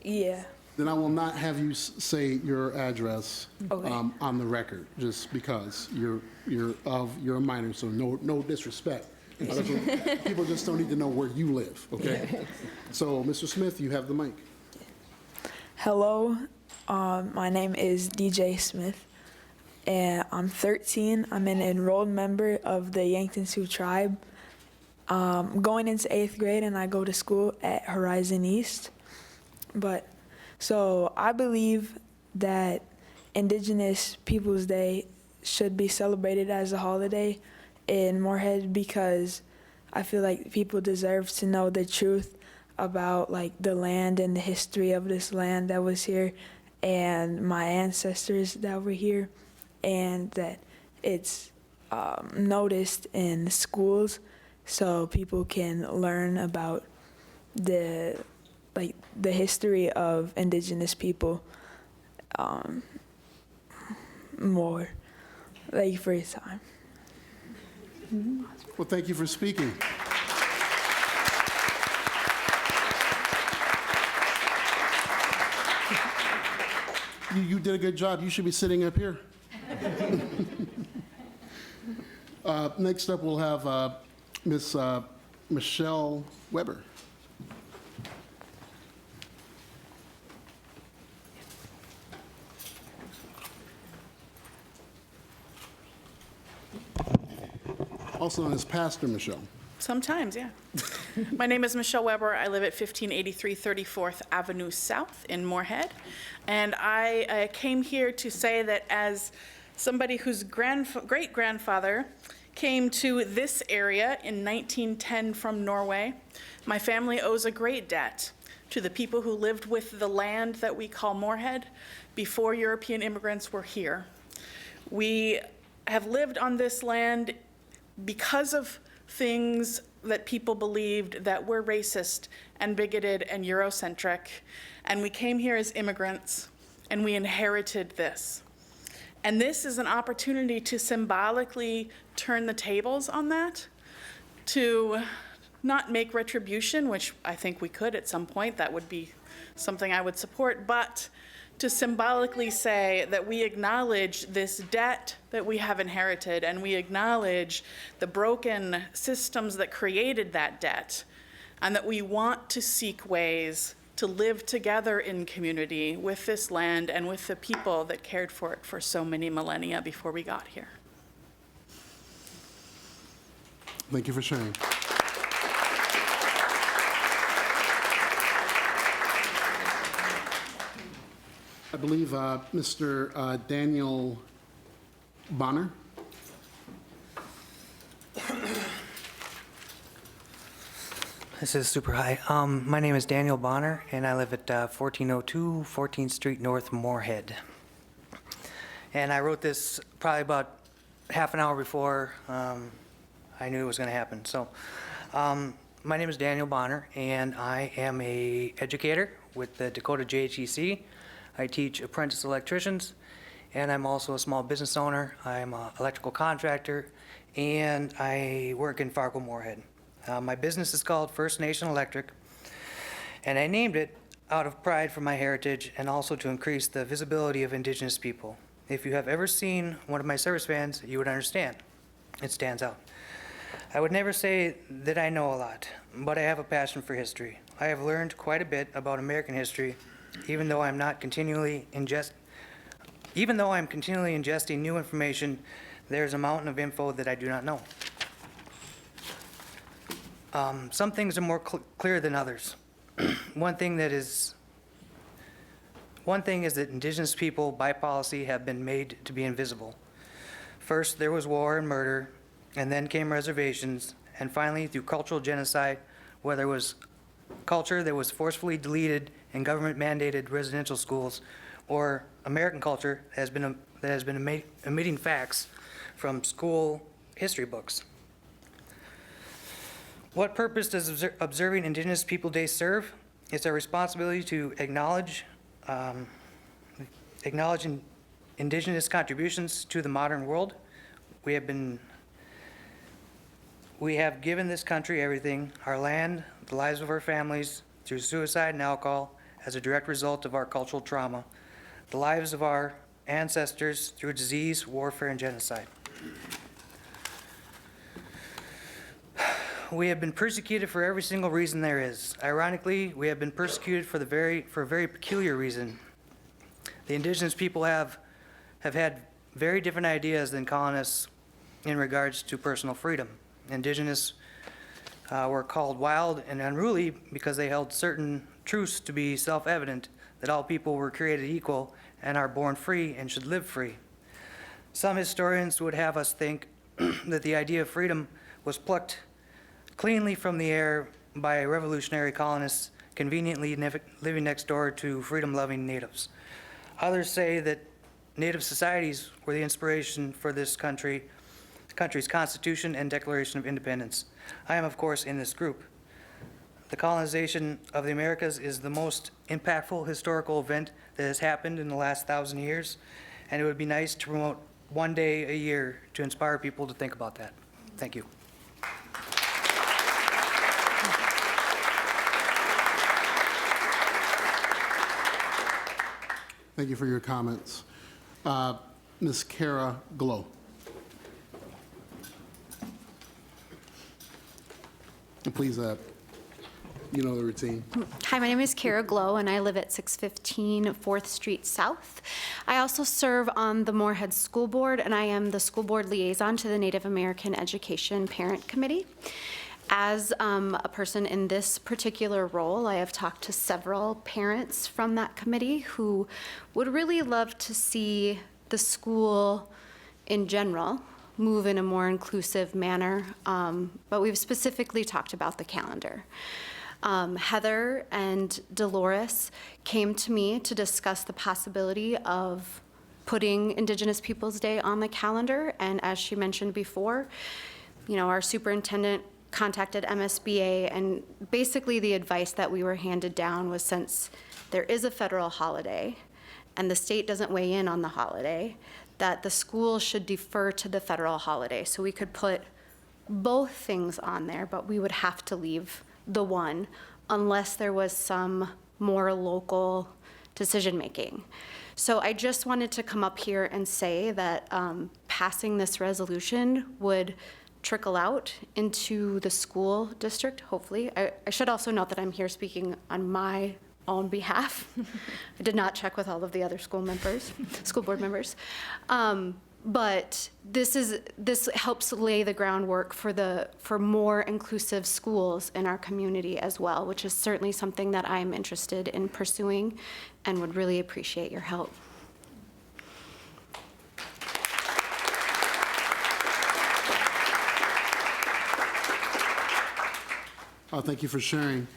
Yeah. Then I will not have you say your address Okay. on the record, just because you're a minor, so no disrespect. People just don't need to know where you live, okay? So, Mr. Smith, you have the mic. Hello, my name is DJ Smith, and I'm 13. I'm an enrolled member of the Yankton Sioux tribe. Going into 8th grade, and I go to school at Horizon East. So I believe that Indigenous Peoples Day should be celebrated as a holiday in Moorhead because I feel like people deserve to know the truth about like the land and the history of this land that was here and my ancestors that were here, and that it's noticed in schools so people can learn about the history of Indigenous people more. Thank you for your time. Well, thank you for speaking. You did a good job. You should be sitting up here. Next up, we'll have Miss Michelle Weber. Also known as Pastor Michelle. Sometimes, yeah. My name is Michelle Weber. I live at 1583 34th Avenue South in Moorhead. And I came here to say that as somebody whose great-grandfather came to this area in 1910 from Norway, my family owes a great debt to the people who lived with the land that we call Moorhead before European immigrants were here. We have lived on this land because of things that people believed that were racist and bigoted and Eurocentric, and we came here as immigrants, and we inherited this. And this is an opportunity to symbolically turn the tables on that, to not make retribution, which I think we could at some point, that would be something I would support, but to symbolically say that we acknowledge this debt that we have inherited, and we acknowledge the broken systems that created that debt, and that we want to seek ways to live together in community with this land and with the people that cared for it for so many millennia before we got here. Thank you for sharing. I believe Mr. Daniel Bonner. This is super high. My name is Daniel Bonner, and I live at 1402 14th Street North, Moorhead. And I wrote this probably about half an hour before I knew it was going to happen. So, my name is Daniel Bonner, and I am a educator with the Dakota JHEC. I teach apprentice electricians, and I'm also a small business owner. I'm an electrical contractor, and I work in Fargo Moorhead. My business is called First Nation Electric, and I named it out of pride for my heritage and also to increase the visibility of Indigenous people. If you have ever seen one of my service vans, you would understand. It stands out. I would never say that I know a lot, but I have a passion for history. I have learned quite a bit about American history, even though I'm continually ingesting new information. There's a mountain of info that I do not know. Some things are more clear than others. One thing is that Indigenous people, by policy, have been made to be invisible. First, there was war and murder, and then came reservations, and finally, through cultural genocide, where there was culture that was forcefully deleted and government-mandated residential schools or American culture that has been omitting facts from school history books. What purpose does observing Indigenous People Day serve? It's our responsibility to acknowledge Indigenous contributions to the modern world. We have given this country everything, our land, the lives of our families, through suicide and alcohol as a direct result of our cultural trauma, the lives of our ancestors through disease, warfare, and genocide. We have been persecuted for every single reason there is. Ironically, we have been persecuted for a very peculiar reason. The Indigenous people have had very different ideas than colonists in regards to personal freedom. Indigenous were called wild and unruly because they held certain truths to be self-evident, that all people were created equal and are born free and should live free. Some historians would have us think that the idea of freedom was plucked cleanly from the air by revolutionary colonists conveniently living next door to freedom-loving natives. Others say that native societies were the inspiration for this country's Constitution and Declaration of Independence. I am, of course, in this group. The colonization of the Americas is the most impactful historical event that has happened in the last 1,000 years, and it would be nice to promote one day a year to inspire people to think about that. Thank you. Thank you for your comments. Ms. Kara Glow. And please, you know the routine. Hi, my name is Kara Glow, and I live at 615 4th Street South. I also serve on the Moorhead School Board, and I am the school board liaison to the Native American Education Parent Committee. As a person in this particular role, I have talked to several parents from that committee who would really love to see the school in general move in a more inclusive manner, but we've specifically talked about the calendar. Heather and Dolores came to me to discuss the possibility of putting Indigenous Peoples Day on the calendar, and as she mentioned before, our superintendent contacted MSBA, and basically the advice that we were handed down was, since there is a federal holiday and the state doesn't weigh in on the holiday, that the school should defer to the federal holiday. So we could put both things on there, but we would have to leave the one unless there was some more local decision-making. So I just wanted to come up here and say that passing this resolution would trickle out into the school district, hopefully. I should also note that I'm here speaking on my own behalf. I did not check with all of the other school board members. But this helps lay the groundwork for more inclusive schools in our community as well, which is certainly something that I'm interested in pursuing and would really appreciate your help. Thank you for sharing.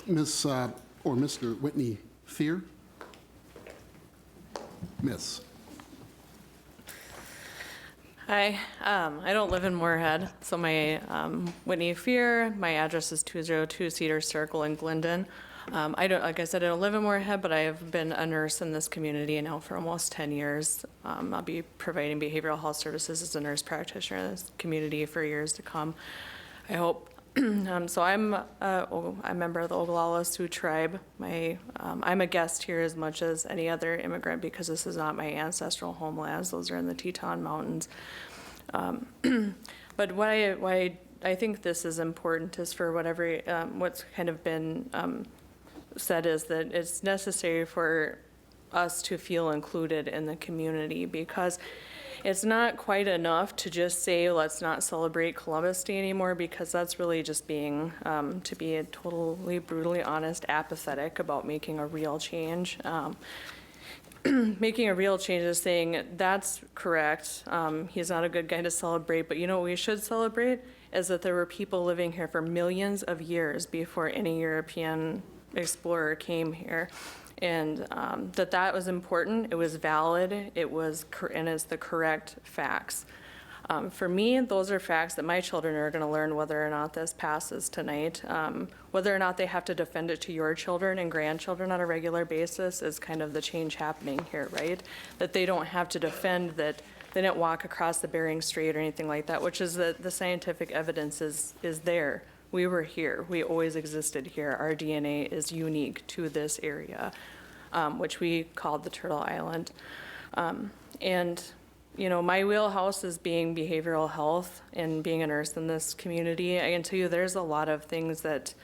Ms. or Mr. Whitney Fear? Miss. Hi, I don't live in Moorhead, so my Whitney Fear, my address is 202 Cedar Circle in Glendon. Like I said, I don't live in Moorhead, but I have been a nurse in this community now for almost 10 years. I'll be providing behavioral health services as a nurse practitioner in this community for years to come, I hope. So I'm a member of the Oglala Sioux tribe. I'm a guest here as much as any other immigrant because this is not my ancestral homelands. Those are in the Teton Mountains. But why I think this is important is for what's kind of been said is that it's necessary for us to feel included in the community, because it's not quite enough to just say, let's not celebrate Columbus Day anymore, because that's really just being, to be totally brutally honest, apathetic about making a real change. Making a real change is saying, that's correct, he's not a good guy to celebrate, but you know what we should celebrate is that there were people living here for millions of years before any European explorer came here. and that was important, it was valid, and it's the correct facts. For me, those are facts that my children are going to learn whether or not this passes tonight. Whether or not they have to defend it to your children and grandchildren on a regular basis is kind of the change happening here, right? That they don't have to defend that they didn't walk across the Bering Strait or anything like that, which is that the scientific evidence is there. We were here. We always existed here. Our DNA is unique to this area, which we called the Turtle Island. And you know, my wheelhouse is being behavioral health and being a nurse in this community. I can tell you there's a lot of things that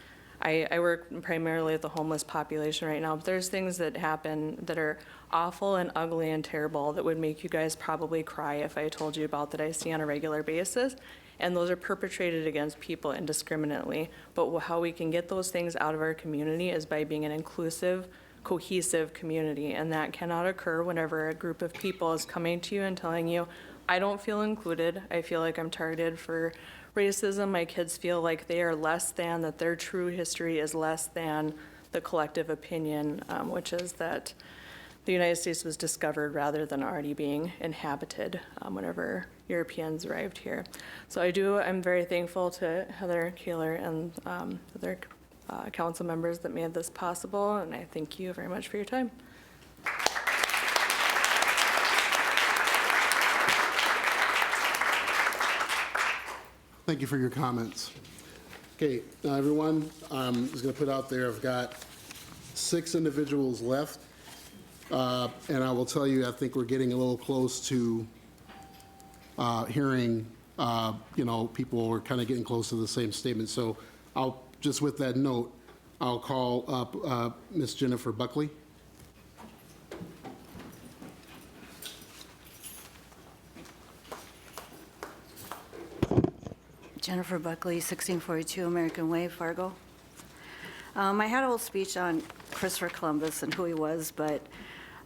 I work primarily with the homeless population right now, but there's things that happen that are awful and ugly and terrible that would make you guys probably cry if I told you about that I see on a regular basis. And those are perpetrated against people indiscriminately. But how we can get those things out of our community is by being an inclusive, cohesive community, and that cannot occur whenever a group of people is coming to you and telling you, I don't feel included, I feel like I'm targeted for racism, my kids feel like they are less than, that their true history is less than the collective opinion, which is that the United States was discovered rather than already being inhabited whenever Europeans arrived here. So I'm very thankful to Heather Keeler and other council members that made this possible, and I thank you very much for your time. Thank you for your comments. Okay, now everyone, I'm just going to put out there, I've got 6 individuals left, and I will tell you, I think we're getting a little close to hearing, you know, people are kind of getting close to the same statement. So just with that note, I'll call up Ms. Jennifer Buckley. Jennifer Buckley, 1642 American Way, Fargo. I had a whole speech on Christopher Columbus and who he was, but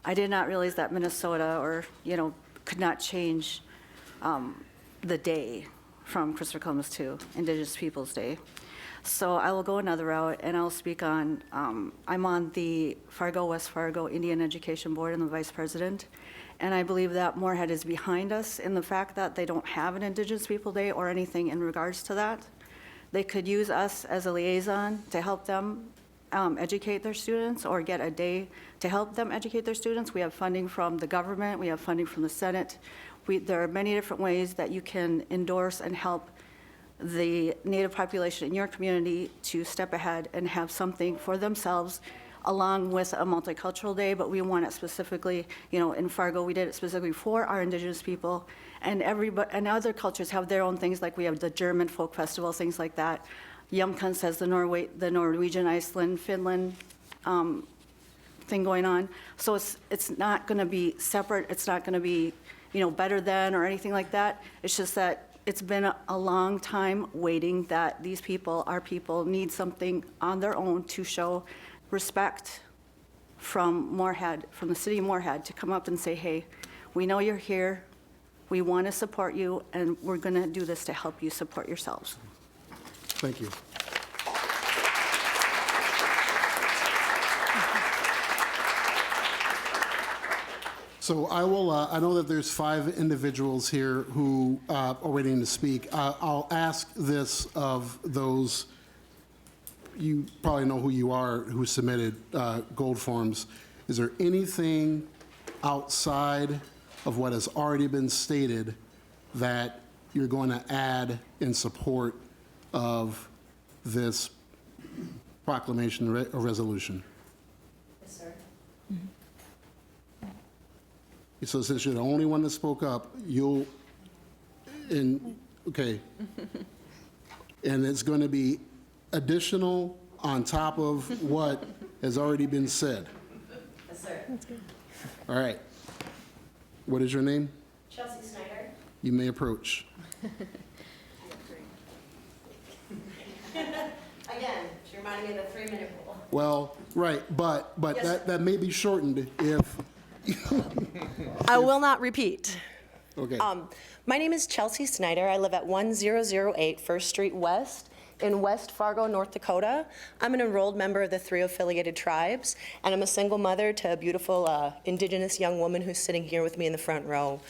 I did not realize that Minnesota, or, you know, could not change the day from Christopher Columbus to Indigenous Peoples Day. So I will go another route, and I'll speak on, I'm on the West Fargo Indian Education Board and the Vice President, and I believe that Moorhead is behind us in the fact that they don't have an Indigenous People Day or anything in regards to that. They could use us as a liaison to help them educate their students, or get a day to help them educate their students. We have funding from the government, we have funding from the Senate. There are many different ways that you can endorse and help the Native population in your community to step ahead and have something for themselves, along with a multicultural day. But we want it specifically, you know, in Fargo, we did it specifically for our Indigenous people, and and other cultures have their own things, like we have the German folk festival, things like that. Yumkunst has the Norwegian, Iceland, Finland thing going on. So it's not going to be separate. It's not going to be, you know, better than or anything like that. It's just that it's been a long time waiting, that these people, our people, need something on their own to show respect from Moorhead, from the city of Moorhead, to come up and say, hey, we know you're here, we want to support you, and we're going to do this to help you support yourselves. Thank you. So I will, I know that there's 5 individuals here who are waiting to speak. I'll ask this of those, you probably know who you are, who submitted gold forms. Is there anything outside of what has already been stated that you're going to add in support of this proclamation or resolution? Yes, sir. So since you're the only one that spoke up, okay. And it's going to be additional on top of what has already been said. Yes, sir. That's good. All right. What is your name? Chelsea Snyder. You may approach. Again, she reminded me of the 3-minute rule. Well, right, but Yes, that may be shortened if. I will not repeat. Okay. My name is Chelsea Snyder. I live at 1008 First Street West in West Fargo, North Dakota. I'm an enrolled member of the 3 affiliated tribes, and I'm a single mother to a beautiful Indigenous young woman who's sitting here with me in the front row.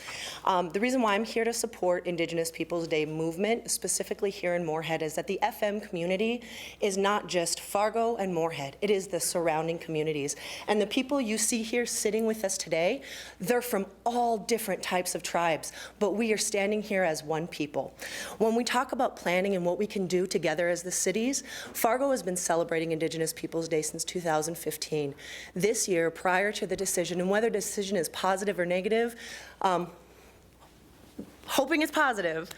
The reason why I'm here to support Indigenous Peoples Day movement, specifically here in Moorhead, is that the FM community is not just Fargo and Moorhead. It is the surrounding communities. And the people you see here sitting with us today, they're from all different types of tribes, but we are standing here as one people. When we talk about planning and what we can do together as the cities, Fargo has been celebrating Indigenous Peoples Day since 2015. This year, prior to the decision, and whether the decision is positive or negative, hoping it's positive,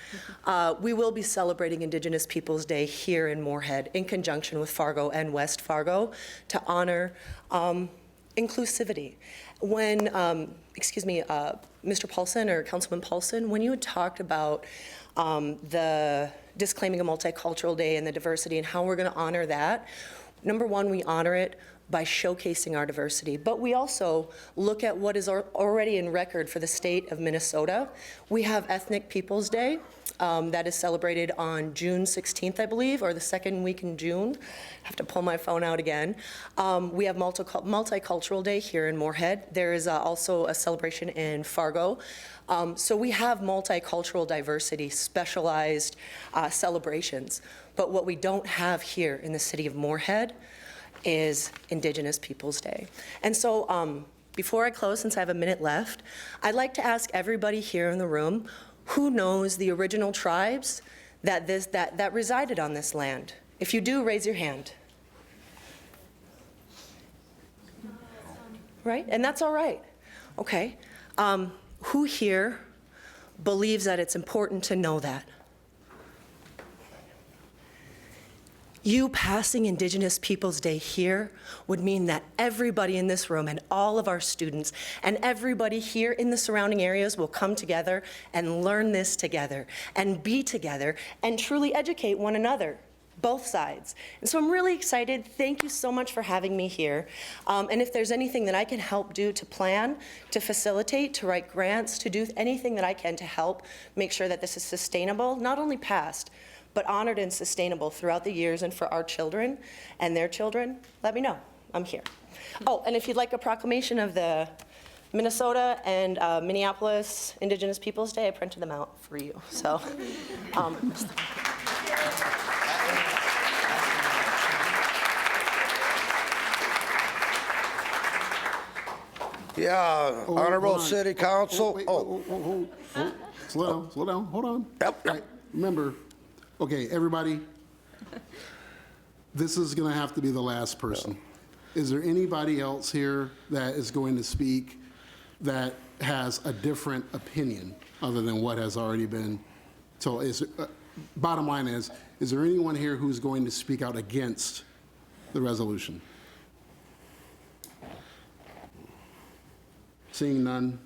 we will be celebrating Indigenous Peoples Day here in Moorhead in conjunction with Fargo and West Fargo to honor inclusivity. When, Mr. Paulson or Councilman Paulson, when you had talked about the disclaiming a multicultural day and the diversity and how we're going to honor that, number one, we honor it by showcasing our diversity, but we also look at what is already in record for the state of Minnesota. We have Ethnic Peoples Day that is celebrated on June 16th, I believe, or the second week in June. I have to pull my phone out again. We have Multicultural Day here in Moorhead. There is also a celebration in Fargo. So we have multicultural diversity, specialized celebrations. But what we don't have here in the city of Moorhead is Indigenous Peoples Day. And so before I close, since I have a minute left, I'd like to ask everybody here in the room who knows the original tribes that resided on this land. If you do, raise your hand. Right? And that's all right. Okay. Who here believes that it's important to know that? You passing Indigenous Peoples Day here would mean that everybody in this room and all of our students and everybody here in the surrounding areas will come together and learn this together and be together and truly educate one another, both sides. And so I'm really excited. Thank you so much for having me here. And if there's anything that I can help do to plan, to facilitate, to write grants, to do anything that I can to help make sure that this is sustainable, not only past, but honored and sustainable throughout the years and for our children and their children, let me know. I'm here. Oh, and if you'd like a proclamation of the Minnesota and Minneapolis Indigenous Peoples Day, I printed them out for you. So, Yeah, Honorable City Council. Slow down, hold on. Yep. Right. Remember, okay, everybody, this is going to have to be the last person. Is there anybody else here that is going to speak that has a different opinion other than what has already been told? Bottom line is there anyone here who's going to speak out against the resolution? Seeing none,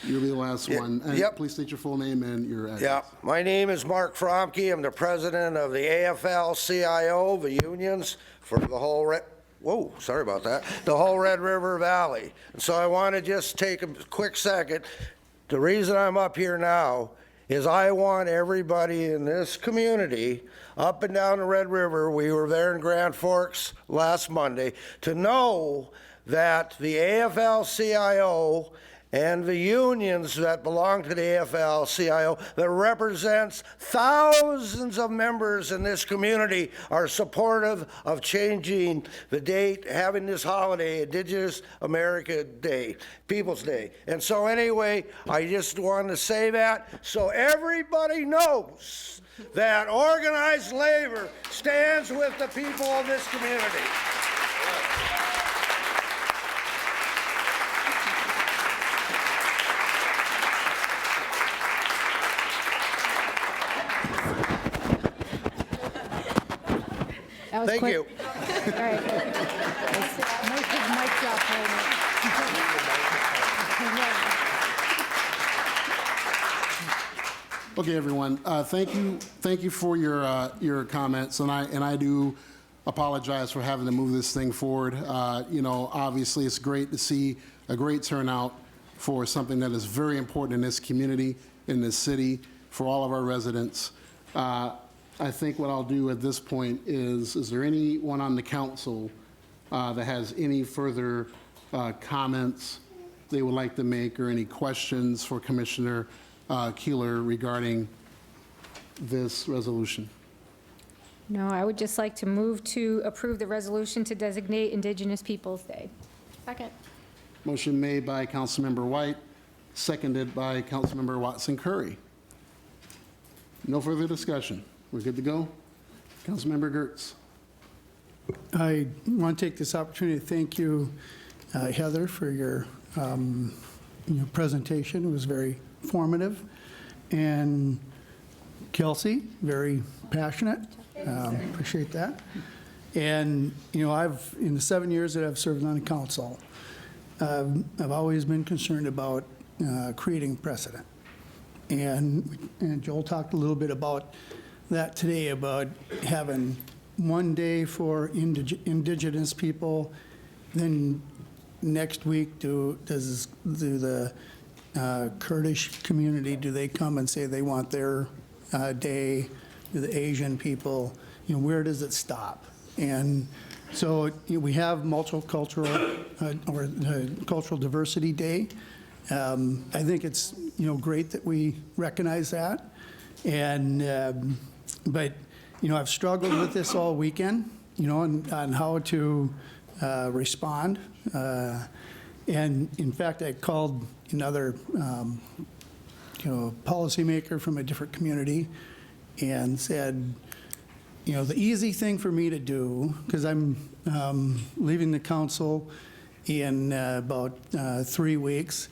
you'll be the last one. And yep. Please state your full name and your address. Yeah, my name is Mark Fromke. I'm the president of the AFL-CIO, the unions for the whole the whole Red River Valley. And so I want to just take a quick second. The reason I'm up here now is I want everybody in this community up and down the Red River, we were there in Grand Forks last Monday, to know that the AFL-CIO and the unions that belong to the AFL-CIO that represents thousands of members in this community are supportive of changing the date, having this holiday, Indigenous America Day, Peoples Day. And so anyway, I just wanted to say that so everybody knows that organized labor stands with the people of this community. Thank you. All right. Mic drop. Okay, everyone. Thank you for your comments, and I do apologize for having to move this thing forward. Obviously, it's great to see a great turnout for something that is very important in this community, in this city, for all of our residents. I think what I'll do at this point is there anyone on the council that has any further comments they would like to make or any questions for Commissioner Keeler regarding this resolution? No, I would just like to move to approve the resolution to designate Indigenous Peoples' Day. Second. Motion made by Councilmember White, seconded by Councilmember Watson Curry. No further discussion. We're good to go? Councilmember Gertz. I want to take this opportunity to thank you, Heather, for your presentation. It was very formative. And Kelsey, very passionate. Appreciate that. And, in the 7 years that I've served on the council, I've always been concerned about creating precedent. And Joel talked a little bit about that today, about having one day for indigenous people, then next week do the Kurdish community, do they come and say they want their day? Do the Asian people, where does it stop? And so we have multicultural or Cultural Diversity Day. I think it's great that we recognize that. And but I've struggled with this all weekend, on how to respond. And in fact, I called another policymaker from a different community and said, the easy thing for me to do, because I'm leaving the council in about 3 weeks,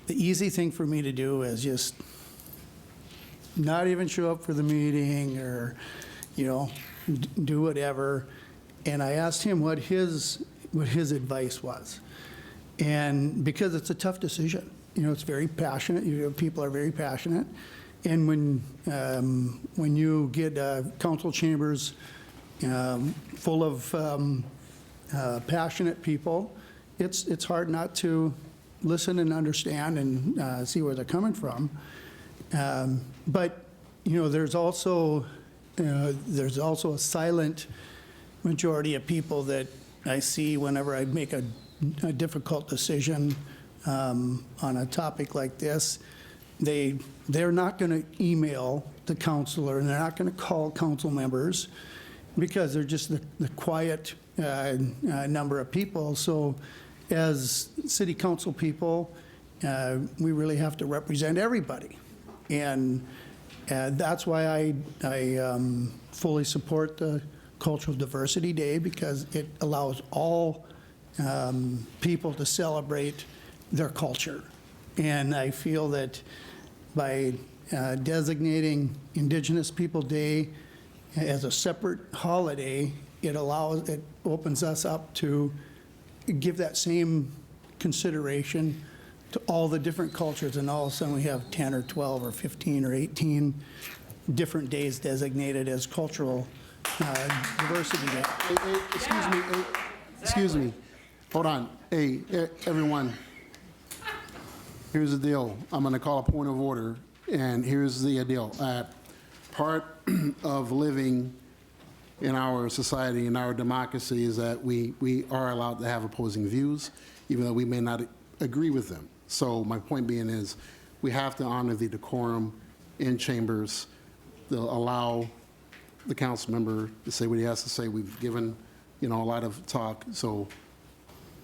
the easy thing for me to do is just not even show up for the meeting or, do whatever. And I asked him what his advice was. And because it's a tough decision, it's very passionate. People are very passionate. And when you get council chambers full of passionate people, it's hard not to listen and understand and see where they're coming from. But there's also a silent majority of people that I see whenever I make a difficult decision on a topic like this. They're not going to email the counselor, and they're not going to call council members because they're just the quiet number of people. So as city council people, we really have to represent everybody. And that's why I fully support the Cultural Diversity Day, because it allows all people to celebrate their culture. And I feel that by designating Indigenous People Day as a separate holiday, it opens us up to give that same consideration to all the different cultures, and all of a sudden we have 10 or 12 or 15 or 18 different days designated as Cultural Diversity Day. Excuse me. Hold on. Hey, everyone. Here's the deal. I'm going to call a point of order, and here's the deal. Part of living in our society, in our democracy, is that we are allowed to have opposing views, even though we may not agree with them. So my point being is, we have to honor the decorum in chambers to allow the council member to say what he has to say. We've given, a lot of talk, so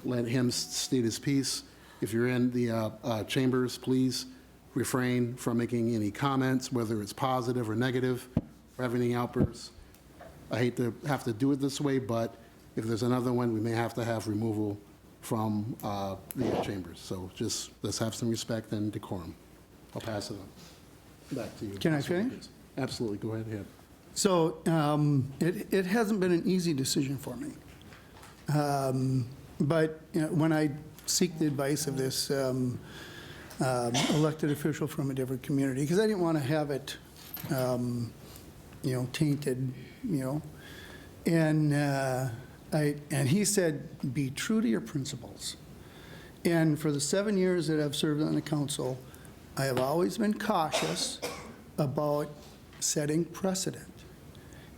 let him state his piece. If you're in the chambers, please refrain from making any comments, whether it's positive or negative, or have any outbursts. I hate to have to do it this way, but if there's another one, we may have to have removal from the chambers. So just let's have some respect and decorum. I'll pass it on. Back to you. Can I finish? Absolutely. Go ahead. So it hasn't been an easy decision for me. But when I seek the advice of this elected official from a different community, because I didn't want to have it, tainted, and he said, be true to your principles. And for the 7 years that I've served on the council, I have always been cautious about setting precedent.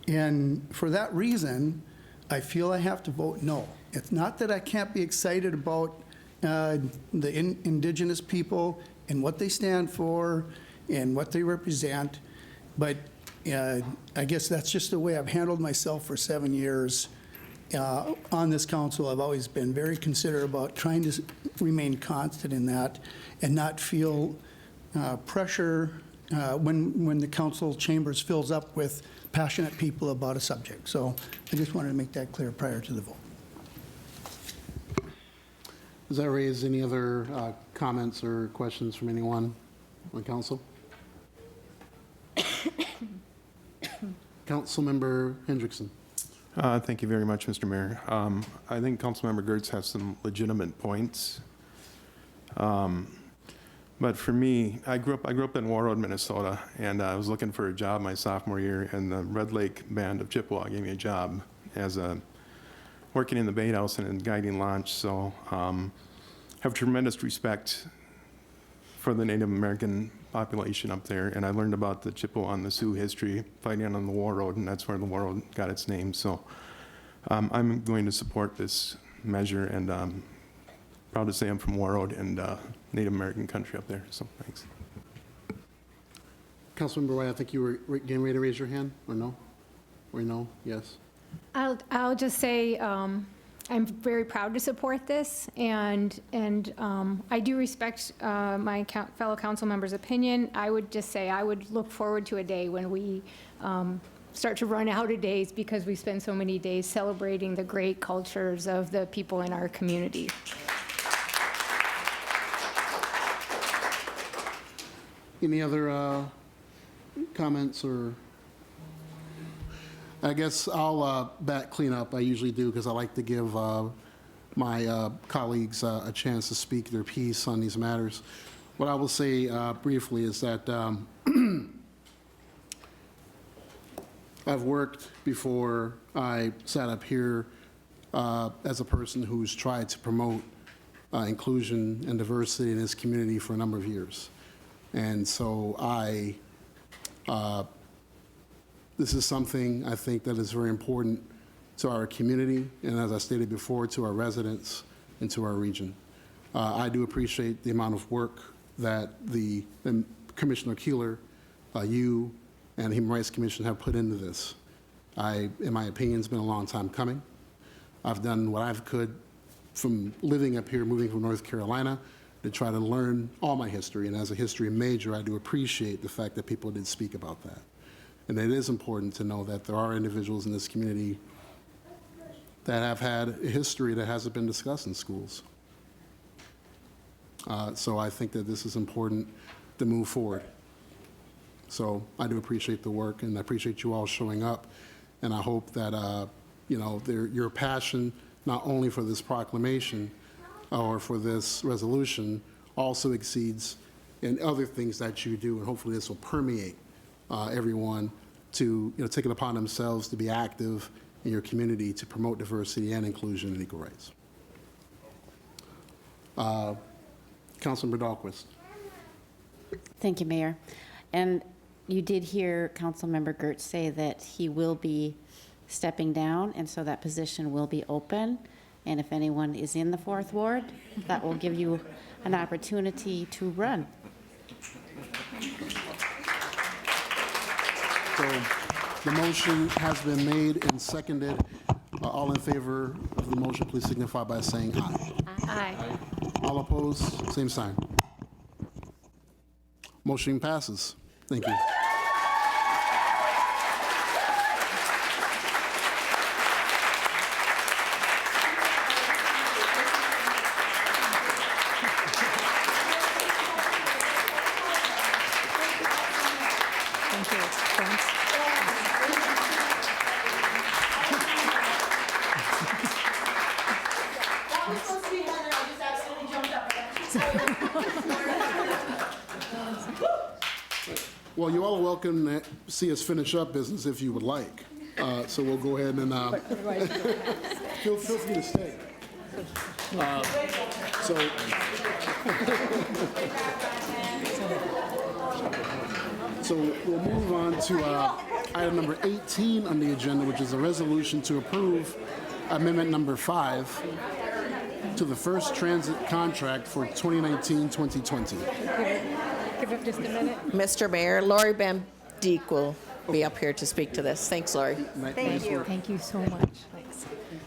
And for that reason, I feel I have to vote no. It's not that I can't be excited about the indigenous people and what they stand for and what they represent, but I guess that's just the way I've handled myself for 7 years. On this council, I've always been very considerate about trying to remain constant in that and not feel pressure when the council chambers fills up with passionate people about a subject. So I just wanted to make that clear prior to the vote. Does that raise any other comments or questions from anyone on council? Councilmember Hendrickson. Thank you very much, Mr. Mayor. I think Councilmember Gertz has some legitimate points. But for me, I grew up in Warroad, Minnesota, and I was looking for a job my sophomore year, and the Red Lake Band of Chippewa gave me a job as working in the bait house and guiding launch. So have tremendous respect for the Native American population up there, and I learned about the Chippewa and the Sioux history fighting on the Warroad, and that's where the Warroad got its name. So I'm going to support this measure, and proud to say I'm from Warroad and Native American country up there. So thanks. Councilmember White, I think you were getting ready to raise your hand, or no? Or no? Yes? I'll just say I'm very proud to support this, and I do respect my fellow council members' opinion. I would just say I would look forward to a day when we start to run out of days because we spend so many days celebrating the great cultures of the people in our community. Any other comments or? I guess I'll back clean up. I usually do because I like to give my colleagues a chance to speak their piece on these matters. What I will say briefly is that I've worked before I sat up here as a person who's tried to promote inclusion and diversity in this community for a number of years. And so this is something I think that is very important to our community, and as I stated before, to our residents and to our region. I do appreciate the amount of work that Commissioner Keeler, you, and the Human Rights Commission have put into this. In my opinion, it's been a long time coming. I've done what I could from living up here, moving from North Carolina, to try to learn all my history, and as a history major, I do appreciate the fact that people did speak about that. And it is important to know that there are individuals in this community that have had a history that hasn't been discussed in schools. So I think that this is important to move forward. So I do appreciate the work, and I appreciate you all showing up. And I hope that your passion, not only for this proclamation or for this resolution, also exceeds in other things that you do, and hopefully this will permeate everyone to take it upon themselves to be active in your community to promote diversity and inclusion and equal rights. Councilmember Dahlquist. Thank you, Mayor. And you did hear Councilmember Gertz say that he will be stepping down, and so that position will be open. And if anyone is in the 4th Ward, that will give you an opportunity to run. So the motion has been made and seconded. All in favor of the motion, please signify by saying aye. Aye. All opposed, same sign. Motion passes. Thank you. Thank you. Thanks. Well, you all are welcome to see us finish up business if you would like. So we'll go ahead and feel free to stay. So we'll move on to item number 18 on the agenda, which is a resolution to approve amendment number 5 to the first transit contract for 2019-2020. Give it just a minute. Mr. Mayor, Lori Bandique will be up here to speak to this. Thanks, Lori. Thank you. Thank you so much.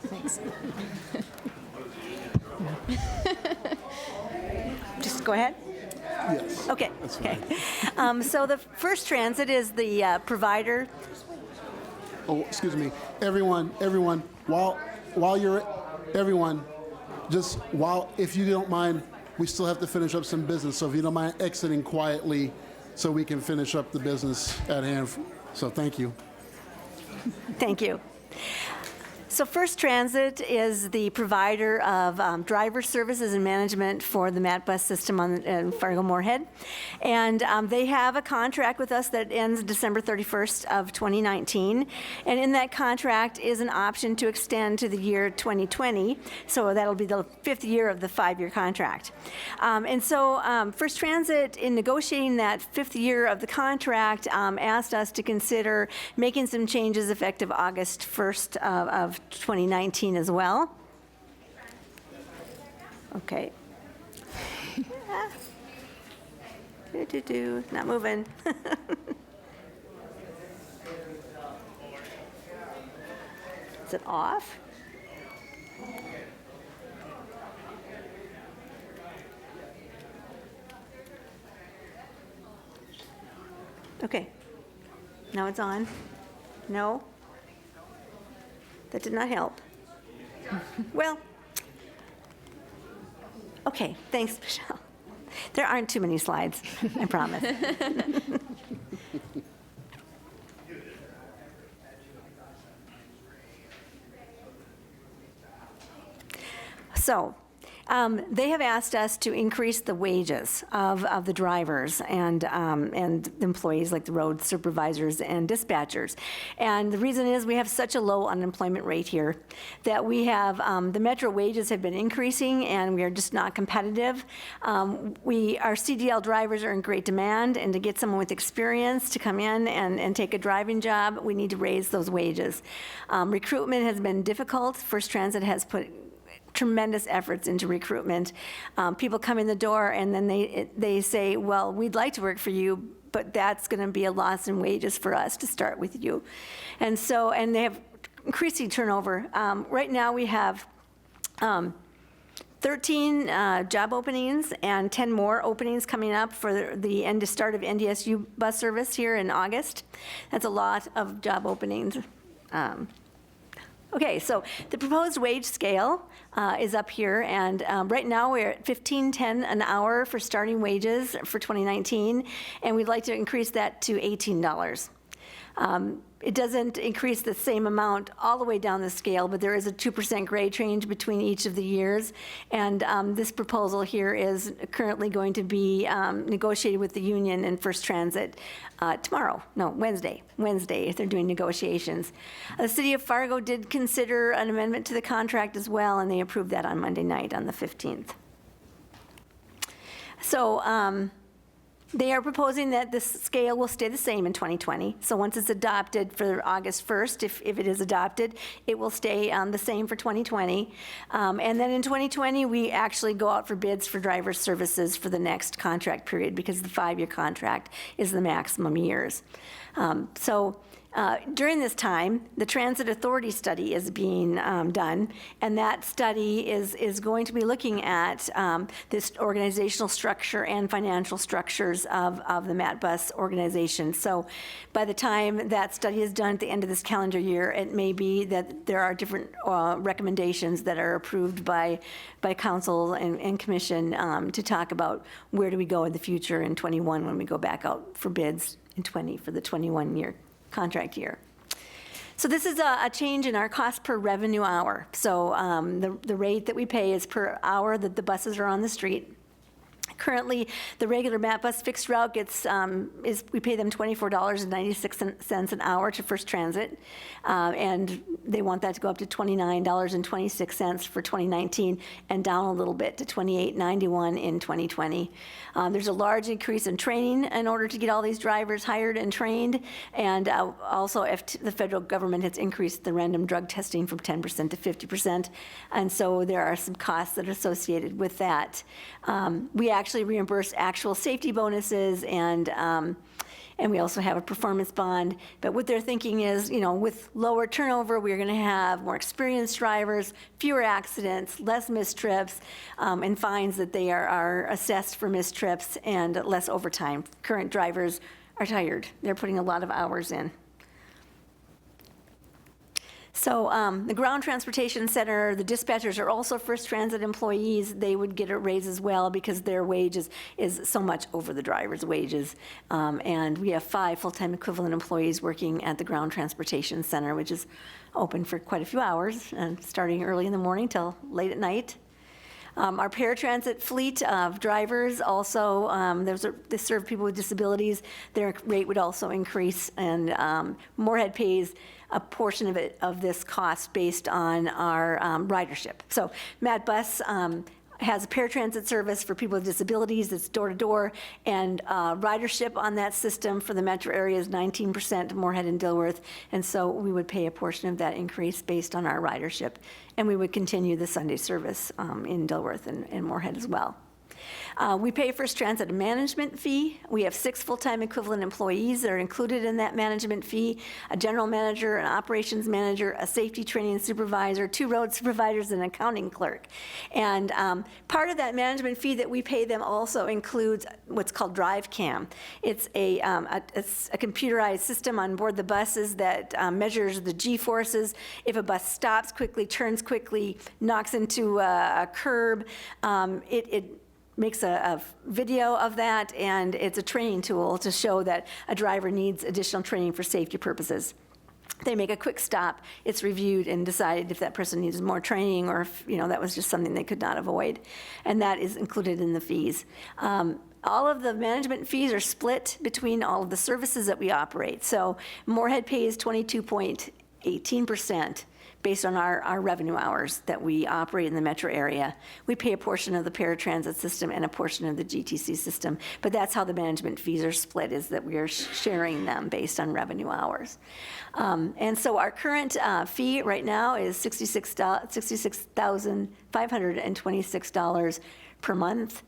Thanks. Just go ahead. Yes. Okay. That's Okay. fine. So the First Transit is the provider. Oh, excuse me. Everyone, while you're, everyone, just if you don't mind, we still have to finish up some business. So if you don't mind exiting quietly so we can finish up the business at hand. So thank you. Thank you. So First Transit is the provider of driver services and management for the MAT bus system in Fargo-Moorhead. And they have a contract with us that ends December 31st of 2019. And in that contract is an option to extend to the year 2020. So that'll be the 5th year of the 5-year contract. And so First Transit, in negotiating that 5th year of the contract, asked us to consider making some changes effective August 1st of 2019 as well. Okay. Not moving. Is it off? Okay. Now it's on. No? That did not help. Well, okay, thanks, Michelle. There aren't too many slides, I promise. So, they have asked us to increase the wages of the drivers and employees like the road supervisors and dispatchers. And the reason is we have such a low unemployment rate here that we have, the metro wages have been increasing and we are just not competitive. Our CDL drivers are in great demand, and to get someone with experience to come in and take a driving job, we need to raise those wages. Recruitment has been difficult. First Transit has put tremendous efforts into recruitment. People come in the door and then they say, well, we'd like to work for you, but that's going to be a loss in wages for us to start with you. And so, and they have increasing turnover. Right now we have 13 job openings and 10 more openings coming up for the start of NDSU bus service here in August. That's a lot of job openings. Okay, so the proposed wage scale is up here, and right now we're at $15.10 an hour for starting wages for 2019, and we'd like to increase that to $18. It doesn't increase the same amount all the way down the scale, but there is a 2% grade change between each of the years, and this proposal here is currently going to be negotiated with the union and First Transit Wednesday, if they're doing negotiations. The City of Fargo did consider an amendment to the contract as well, and they approved that on Monday night on the 15th. So, they are proposing that this scale will stay the same in 2020. So once it's adopted for August 1st, if it is adopted, it will stay the same for 2020. And then in 2020, we actually go out for bids for driver services for the next contract period because the 5-year contract is the maximum years. During this time, the Transit Authority study is being done, and that study is going to be looking at this organizational structure and financial structures of the MAT bus organization. So by the time that study is done at the end of this calendar year, it may be that there are different recommendations that are approved by council and commission to talk about where do we go in the future in 21 when we go back out for bids in 20 for the 21-year contract year. So this is a change in our cost per revenue hour. So the rate that we pay is per hour that the buses are on the street. Currently, the regular MAP bus fixed route gets, we pay them $24.96 an hour to First Transit, and they want that to go up to $29.26 for 2019 and down a little bit to $28.91 in 2020. There's a large increase in training in order to get all these drivers hired and trained, and also the federal government has increased the random drug testing from 10% to 50%, and so there are some costs that are associated with that. We actually reimburse actual safety bonuses, and we also have a performance bond. But what they're thinking is, with lower turnover, we're going to have more experienced drivers, fewer accidents, less missed trips, and fines that they are assessed for missed trips, and less overtime. Current drivers are tired. They're putting a lot of hours in. So the Ground Transportation Center, the dispatchers are also First Transit employees. They would get a raise as well because their wages is so much over the driver's wages. And we have 5 full-time equivalent employees working at the Ground Transportation Center, which is open for quite a few hours, and starting early in the morning till late at night. Our paratransit fleet of drivers also, they serve people with disabilities. Their rate would also increase, and Moorhead pays a portion of this cost based on our ridership. So Mad Bus has a paratransit service for people with disabilities. It's door-to-door, and ridership on that system for the metro area is 19%, Moorhead and Dilworth, and so we would pay a portion of that increase based on our ridership, and we would continue the Sunday service in Dilworth and Moorhead as well. We pay First Transit a management fee. We have 6 full-time equivalent employees that are included in that management fee: a general manager, an operations manager, a safety training supervisor, 2 road supervisors, and an accounting clerk. And part of that management fee that we pay them also includes what's called DriveCam. It's a computerized system on board the buses that measures the G-forces. If a bus stops quickly, turns quickly, knocks into a curb, it makes a video of that, and it's a training tool to show that a driver needs additional training for safety purposes. They make a quick stop, it's reviewed and decided if that person needs more training, or if that was just something they could not avoid, and that is included in the fees. All of the management fees are split between all of the services that we operate. So Moorhead pays 22.18% based on our revenue hours that we operate in the metro area. We pay a portion of the paratransit system and a portion of the GTC system, but that's how the management fees are split, is that we are sharing them based on revenue hours. And so our current fee right now is $66,526 per month.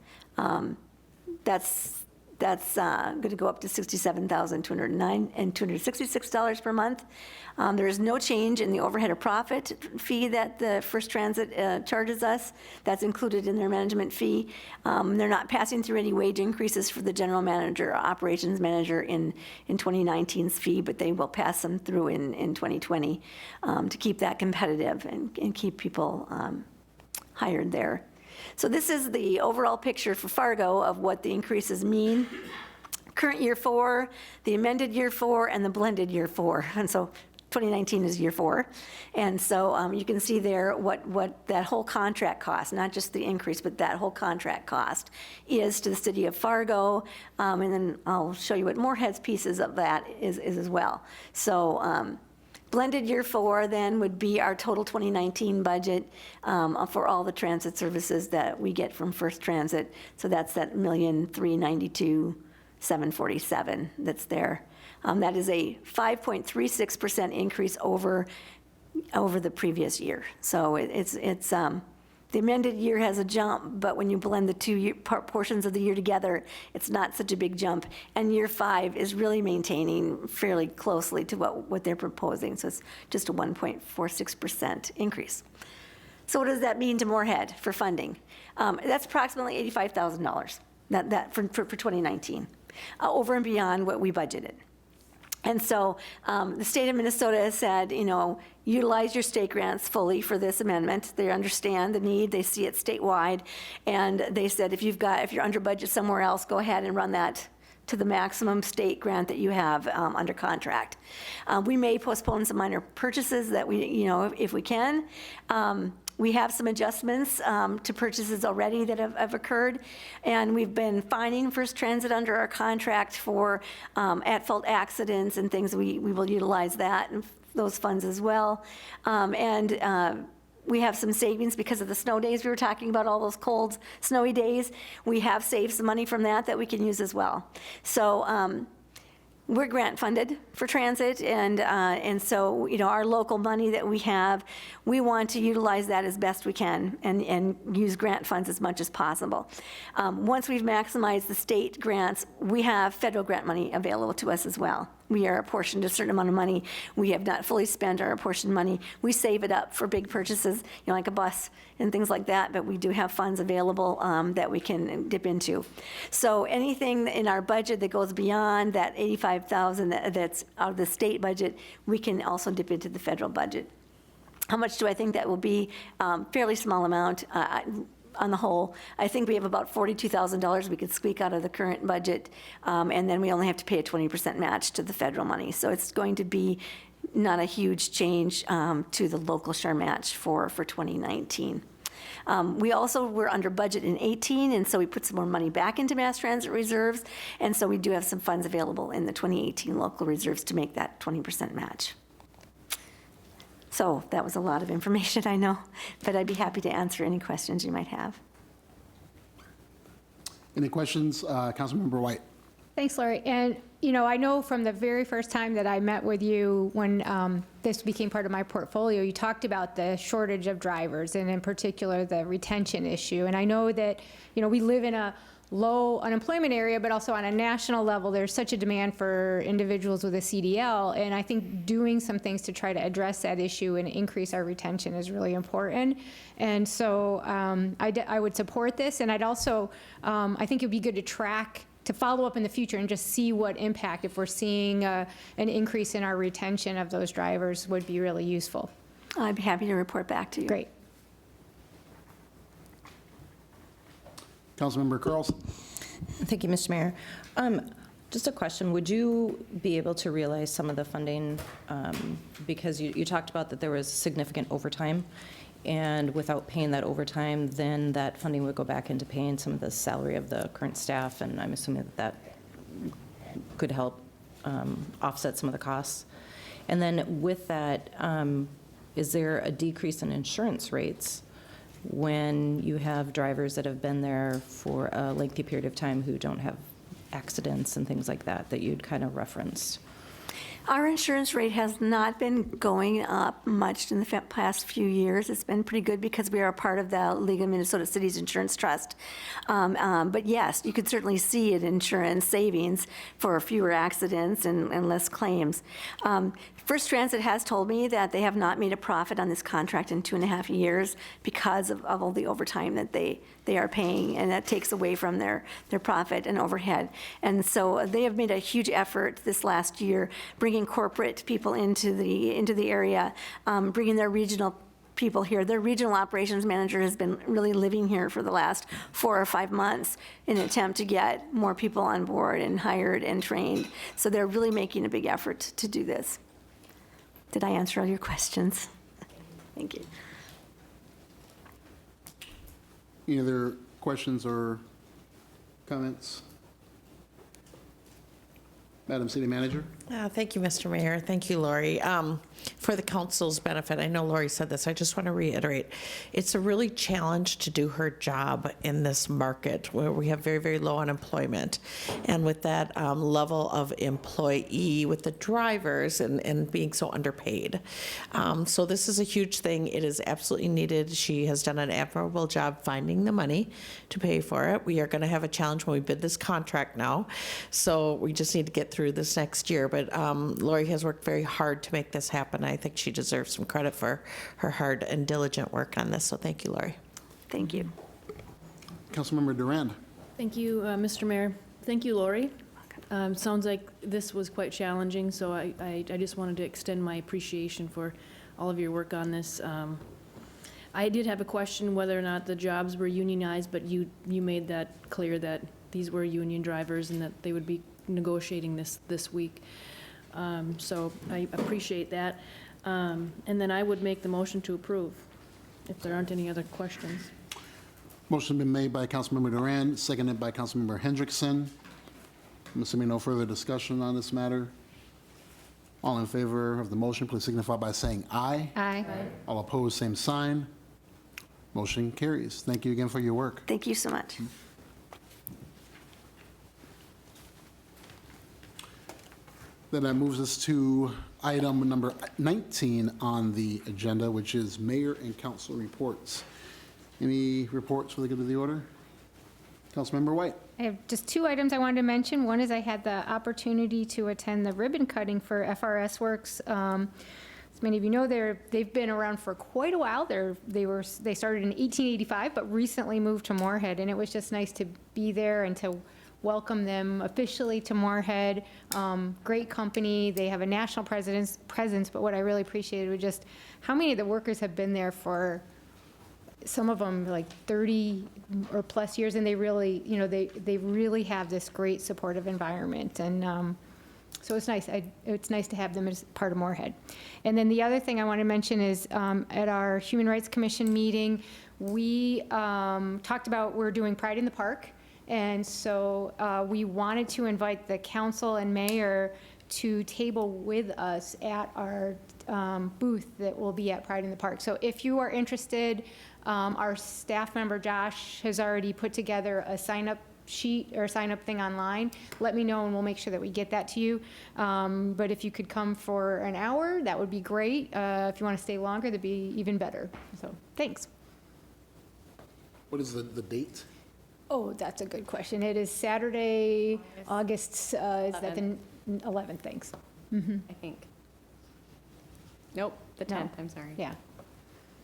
That's going to go up to $67,266 per month. There is no change in the overhead or profit fee that the First Transit charges us. That's included in their management fee. They're not passing through any wage increases for the general manager or operations manager in 2019's fee, but they will pass them through in 2020 to keep that competitive and keep people hired there. So this is the overall picture for Fargo of what the increases mean. Current year 4, the amended year 4, and the blended year 4. And so 2019 is year 4. And so you can see there what that whole contract cost, not just the increase, but that whole contract cost is to the city of Fargo. And then I'll show you what Moorhead's pieces of that is as well. So blended year 4 then would be our total 2019 budget for all the transit services that we get from First Transit. So that's that $1,392,747 that's there. That is a 5.36% increase over the previous year. So it's the amended year has a jump, but when you blend the 2 portions of the year together, it's not such a big jump. And year 5 is really maintaining fairly closely to what they're proposing. So it's just a 1.46% increase. So what does that mean to Moorhead for funding? That's approximately $85,000 for 2019, over and beyond what we budgeted. And so the state of Minnesota has said, utilize your state grants fully for this amendment. They understand the need, they see it statewide, and they said if you're under budget somewhere else, go ahead and run that to the maximum state grant that you have under contract. We may postpone some minor purchases that we, if we can, We have some adjustments to purchases already that have occurred, and we've been fining First Transit under our contract for at-fault accidents and things. We will utilize that and those funds as well. We have some savings because of the snow days we were talking about, all those cold, snowy days. We have saved some money from that we can use as well. So we're grant funded for transit, and so, you know, our local money that we have, we want to utilize that as best we can and use grant funds as much as possible. Once we've maximized the state grants, we have federal grant money available to us as well. We are apportioned a certain amount of money. We have not fully spent our apportioned money. We save it up for big purchases, you know, like a bus and things like that, but we do have funds available that we can dip into. So anything in our budget that goes beyond that $85,000 that's out of the state budget, we can also dip into the federal budget. How much do I think that will be? Fairly small amount. On the whole, I think we have about $42,000 we could squeak out of the current budget, and then we only have to pay a 20% match to the federal money. So it's going to be not a huge change to the local share match for 2019. We also were under budget in 18, and so we put some more money back into mass transit reserves, and so we do have some funds available in the 2018 local reserves to make that 20% match. So that was a lot of information, I know, but I'd be happy to answer any questions you might have. Any questions? Councilmember White. Thanks, Lori. And, you know, I know from the very first time that I met with you when this became part of my portfolio, you talked about the shortage of drivers and in particular the retention issue. And I know that, you know, we live in a low unemployment area, but also on a national level, there's such a demand for individuals with a CDL. And I think doing some things to try to address that issue and increase our retention is really important. And so I would support this. And I'd also, I think it'd be good to track, to follow up in the future and just see what impact, if we're seeing an increase in our retention of those drivers, would be really useful. I'd be happy to report back to you. Great. Councilmember Carlson. Thank you, Mr. Mayor. Just a question, would you be able to realize some of the funding, because you talked about that there was significant overtime, and without paying that overtime, then that funding would go back into paying some of the salary of the current staff, and I'm assuming that could help offset some of the costs. And then with that, is there a decrease in insurance rates when you have drivers that have been there for a lengthy period of time who don't have accidents and things like that, that you'd kind of referenced? Our insurance rate has not been going up much in the past few years. It's been pretty good because we are a part of the League of Minnesota Cities Insurance Trust. But yes, you could certainly see an insurance savings for fewer accidents and less claims. First Transit has told me that they have not made a profit on this contract in 2.5 years because of all the overtime that they are paying, and that takes away from their profit and overhead. And so they have made a huge effort this last year, bringing corporate people into the area, bringing their regional people here. Their regional operations manager has been really living here for the last 4 or 5 months in an attempt to get more people on board and hired and trained. So they're really making a big effort to do this. Did I answer all your questions? Thank you. Any other questions or comments? Madam City Manager. Thank you, Mr. Mayor. Thank you, Lori. For the council's benefit, I know Lori said this, I just want to reiterate, it's a really challenge to do her job in this market where we have very, very low unemployment. And with that level of employee with the drivers and being so underpaid. So this is a huge thing. It is absolutely needed. She has done an admirable job finding the money to pay for it. We are going to have a challenge when we bid this contract now. So we just need to get through this next year. But Lori has worked very hard to make this happen. I think she deserves some credit for her hard and diligent work on this. So thank you, Lori. Thank you. Councilmember Durand. Thank you, Mr. Mayor. Thank you, Lori. Sounds like this was quite challenging, so I just wanted to extend my appreciation for all of your work on this. I did have a question whether or not the jobs were unionized, but you made that clear that these were union drivers and that they would be negotiating this week. So I appreciate that. And then I would make the motion to approve. if there aren't any other questions. Motion been made by Councilmember Duran, seconded by Councilmember Hendrickson. I'm assuming no further discussion on this matter. All in favor of the motion, please signify by saying aye. Aye. All opposed, same sign. Motion carries. Thank you again for your work. Thank you so much. Then that moves us to item number 19 on the agenda, which is mayor and council reports. Any reports for the good of the order? Councilmember White. I have just two items I wanted to mention. One is I had the opportunity to attend the ribbon cutting for FRS Works. As many of you know, they've been around for quite a while. They started in 1885, but recently moved to Moorhead, and it was just nice to be there and to welcome them officially to Moorhead. Great company. They have a national presence, but what I really appreciated was just how many of the workers have been there for, some of them like 30 or plus years, and they really, they really have this great supportive environment. And so it's nice. It's nice to have them as part of Moorhead. And then the other thing I want to mention is at our Human Rights Commission meeting, we talked about we're doing Pride in the Park. And so we wanted to invite the council and mayor to table with us at our booth that will be at Pride in the Park. So if you are interested, our staff member Josh has already put together a sign-up sheet or sign-up thing online. Let me know and we'll make sure that we get that to you. But if you could come for an hour, that would be great. If you want to stay longer, that'd be even better. So thanks. What is the date? Oh, that's a good question. It is Saturday, August, is that the 11th, thanks. I think. Nope, the 10th, I'm sorry. Yeah.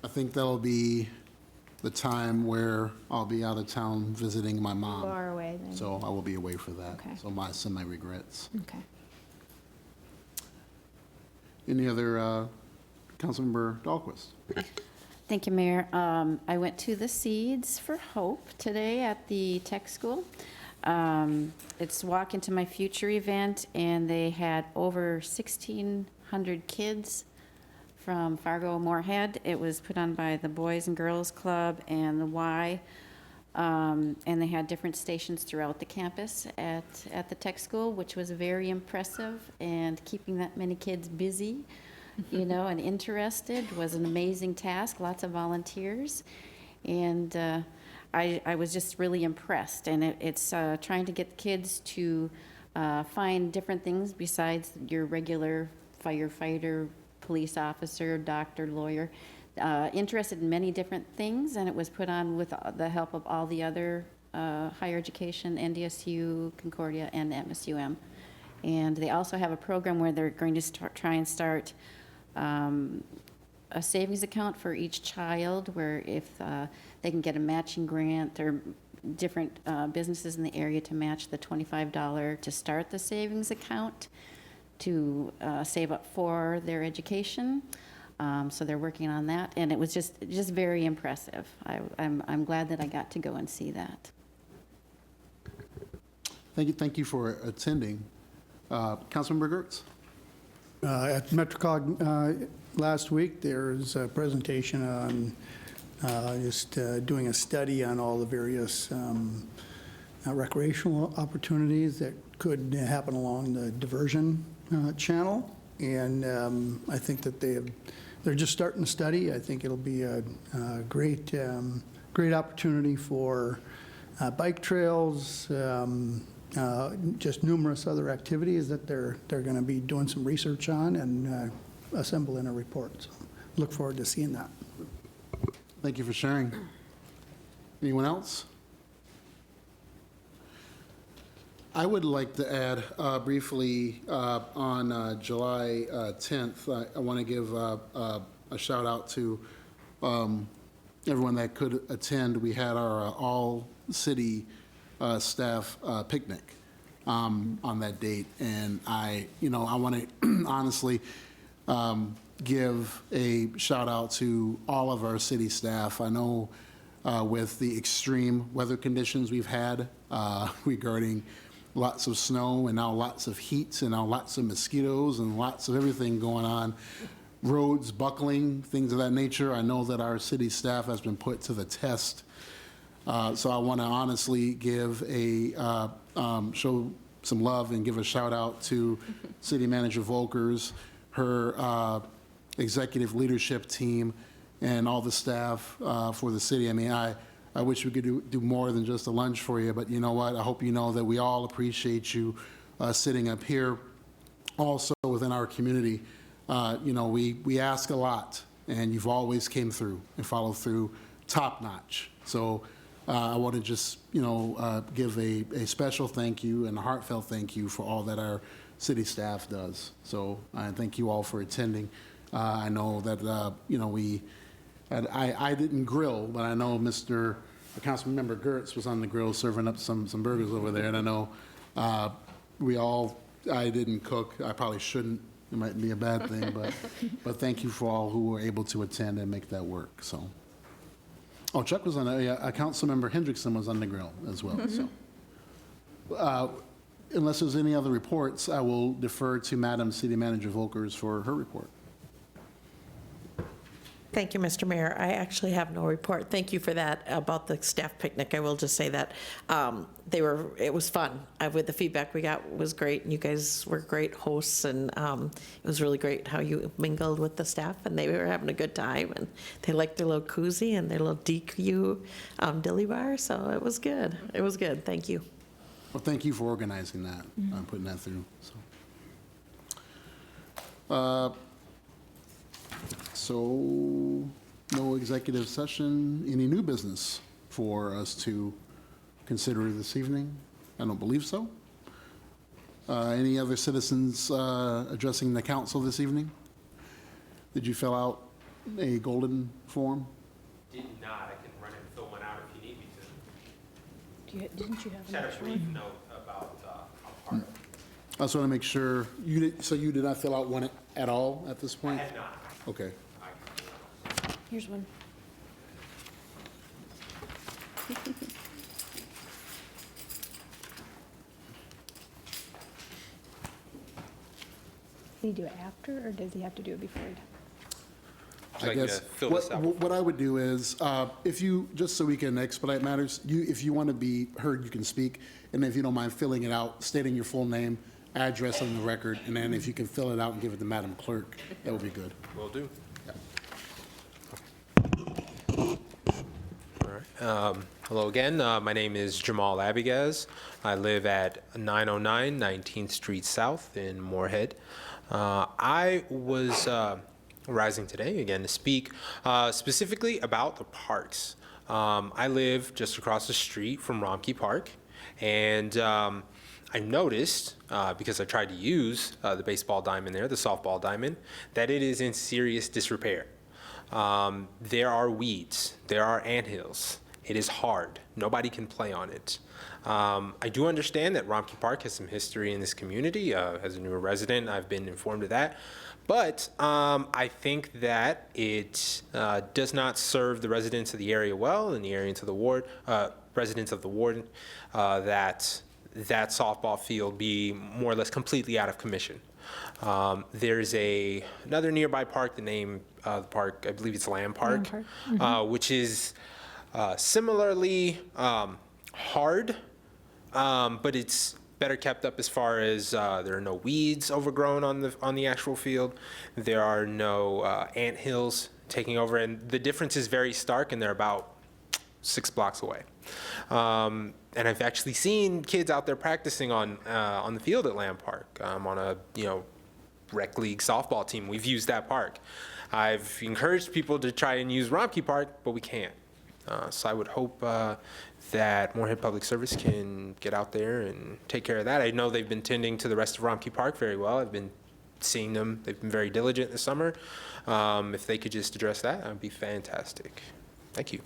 I think that'll be the time where I'll be out of town visiting my mom. Far away then. So I will be away for that. Okay. So send my regrets. Okay. Any other, Councilmember Dahlquist? Thank you, Mayor. I went to the Seeds for Hope today at the tech school. It's Walk Into My Future event, and they had over 1,600 kids from Fargo, Moorhead. It was put on by the Boys and Girls Club and the Y, and they had different stations throughout the campus at the tech school, which was very impressive, and keeping that many kids busy, and interested was an amazing task. Lots of volunteers, and I was just really impressed. And it's trying to get the kids to find different things besides your regular firefighter, police officer, doctor, lawyer, interested in many different things, and it was put on with the help of all the other higher education, NDSU, Concordia, and MSUM. And they also have a program where they're going to try and start a savings account for each child, where if they can get a matching grant or different businesses in the area to match the $25 to start the savings account to save up for their education. So they're working on that, and it was just very impressive. I'm glad that I got to go and see that. Thank you for attending. Councilmember Gertz? At MetroCog last week, there was a presentation on just doing a study on all the various recreational opportunities that could happen along the diversion channel. And I think that they're just starting to study. I think it'll be a great opportunity for bike trails, just numerous other activities that they're going to be doing some research on and assembling a report. So look forward to seeing that. Thank you for sharing. Anyone else? I would like to add briefly on July 10th, I want to give a shout out to everyone that could attend. We had our all-city staff picnic on that date, and I want to honestly give a shout out to all of our city staff. I know with the extreme weather conditions we've had regarding lots of snow and now lots of heat and now lots of mosquitoes and lots of everything going on, roads buckling, things of that nature. I know that our city staff has been put to the test. So I want to honestly give show some love and give a shout out to City Manager Volkers, her executive leadership team, and all the staff for the city. I mean, I wish we could do more than just a lunch for you, but you know what? I hope you know that we all appreciate you sitting up here. Also within our community, you know, we ask a lot, and you've always came through and followed through top notch. So I want to just, you know, give a special thank you and a heartfelt thank you for all that our city staff does. So I thank you all for attending. I know that, you know, I didn't grill, but I know Councilmember Gertz was on the grill serving up some burgers over there, and I know I didn't cook. I probably shouldn't. It might be a bad thing, but thank you for all who were able to attend and make that work. So, Chuck was on. Councilmember Hendrickson was on the grill as well. So, unless there's any other reports, I will defer to Madam City Manager Volkers for her report. Thank you, Mr. Mayor. I actually have no report. Thank you for that about the staff picnic. I will just say that it was fun. With the feedback we got was great, and you guys were great hosts, and it was really great how you mingled with the staff, and they were having a good time, and they liked their little koozie and their little DQ dilly bar, so it was good. It was good. Thank you. Well, thank you for organizing that, putting that through. So, no executive session. Any new business for us to consider this evening? I don't believe so. Any other citizens addressing the council this evening? Did you fill out a golden form? Did not. I can run and fill one out if you need me to. Didn't you have Just had a brief note about a part. I just want to make sure, so you did not fill out one at all at this point? I had not. Okay. Here's one. Does he do it after, or does he have to do it before? I guess what I would do is, if you, just so we can expedite matters, if you want to be heard, you can speak, and if you don't mind filling it out, stating your full name, address on the record, and then if you can fill it out and give it to Madam Clerk, that would be good. Will do. Yeah. All right. Hello again. My name is Jamal Abiguez. I live at 909 19th Street South in Moorhead. I was rising today again to speak specifically about the parks. I live just across the street from Romkey Park, and I noticed, because I tried to use the baseball diamond there, the softball diamond, that it is in serious disrepair. There are weeds, there are anthills. It is hard. Nobody can play on it. I do understand that Romkey Park has some history in this community. As a newer resident, I've been informed of that. But I think that it does not serve the residents of the area well, and the area of the ward, residents of the ward, that softball field be more or less completely out of commission. There's another nearby park, the name of the park, I believe it's Lamb Park, which is similarly hard, but it's better kept up as far as there are no weeds overgrown on the actual field. There are no anthills taking over, and the difference is very stark, and they're about 6 blocks away. And I've actually seen kids out there practicing on the field at Lamb Park, on a rec league softball team. We've used that park. I've encouraged people to try and use Romkey Park, but we can't. So I would hope that Moorhead Public Service can get out there and take care of that. I know they've been tending to the rest of Romkey Park very well. I've been seeing them. They've been very diligent this summer. If they could just address that, that would be fantastic. Thank you.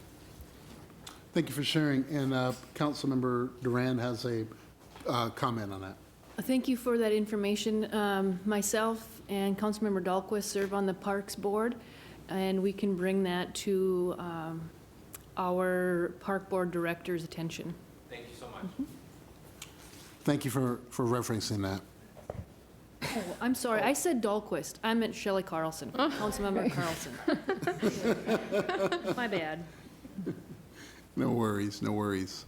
Thank you for sharing. And Councilmember Duran has a comment on that. Thank you for that information. Myself and Councilmember Dahlquist serve on the Parks Board, and we can bring that to our Park Board Director's attention. Thank you so much. Thank you for referencing that. Oh, I'm sorry, I said Dahlquist. I meant Shelley Carlson, Councilmember Carlson. My bad. No worries, no worries.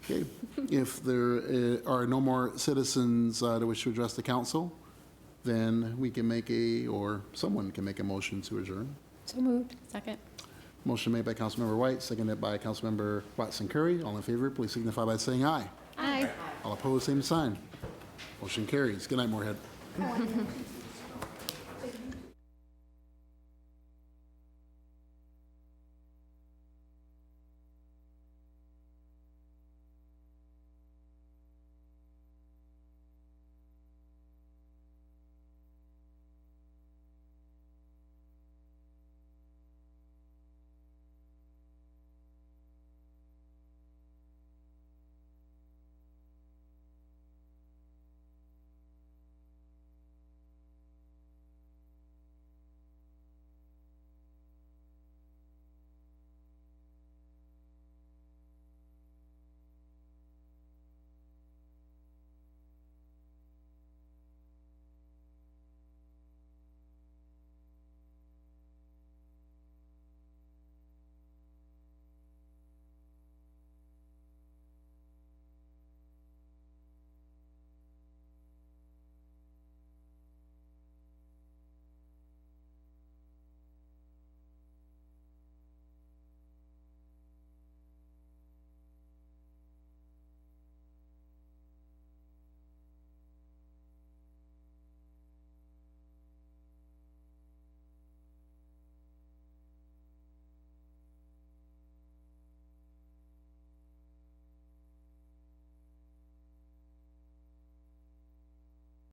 Okay, if there are no more citizens that wish to address the council, then we can make or someone can make a motion to adjourn. So moved. Second. Motion made by Councilmember White, seconded by Councilmember Watson Curry. All in favor, please signify by saying aye. Aye. All opposed, same sign. Motion carries. Good night, Moorhead.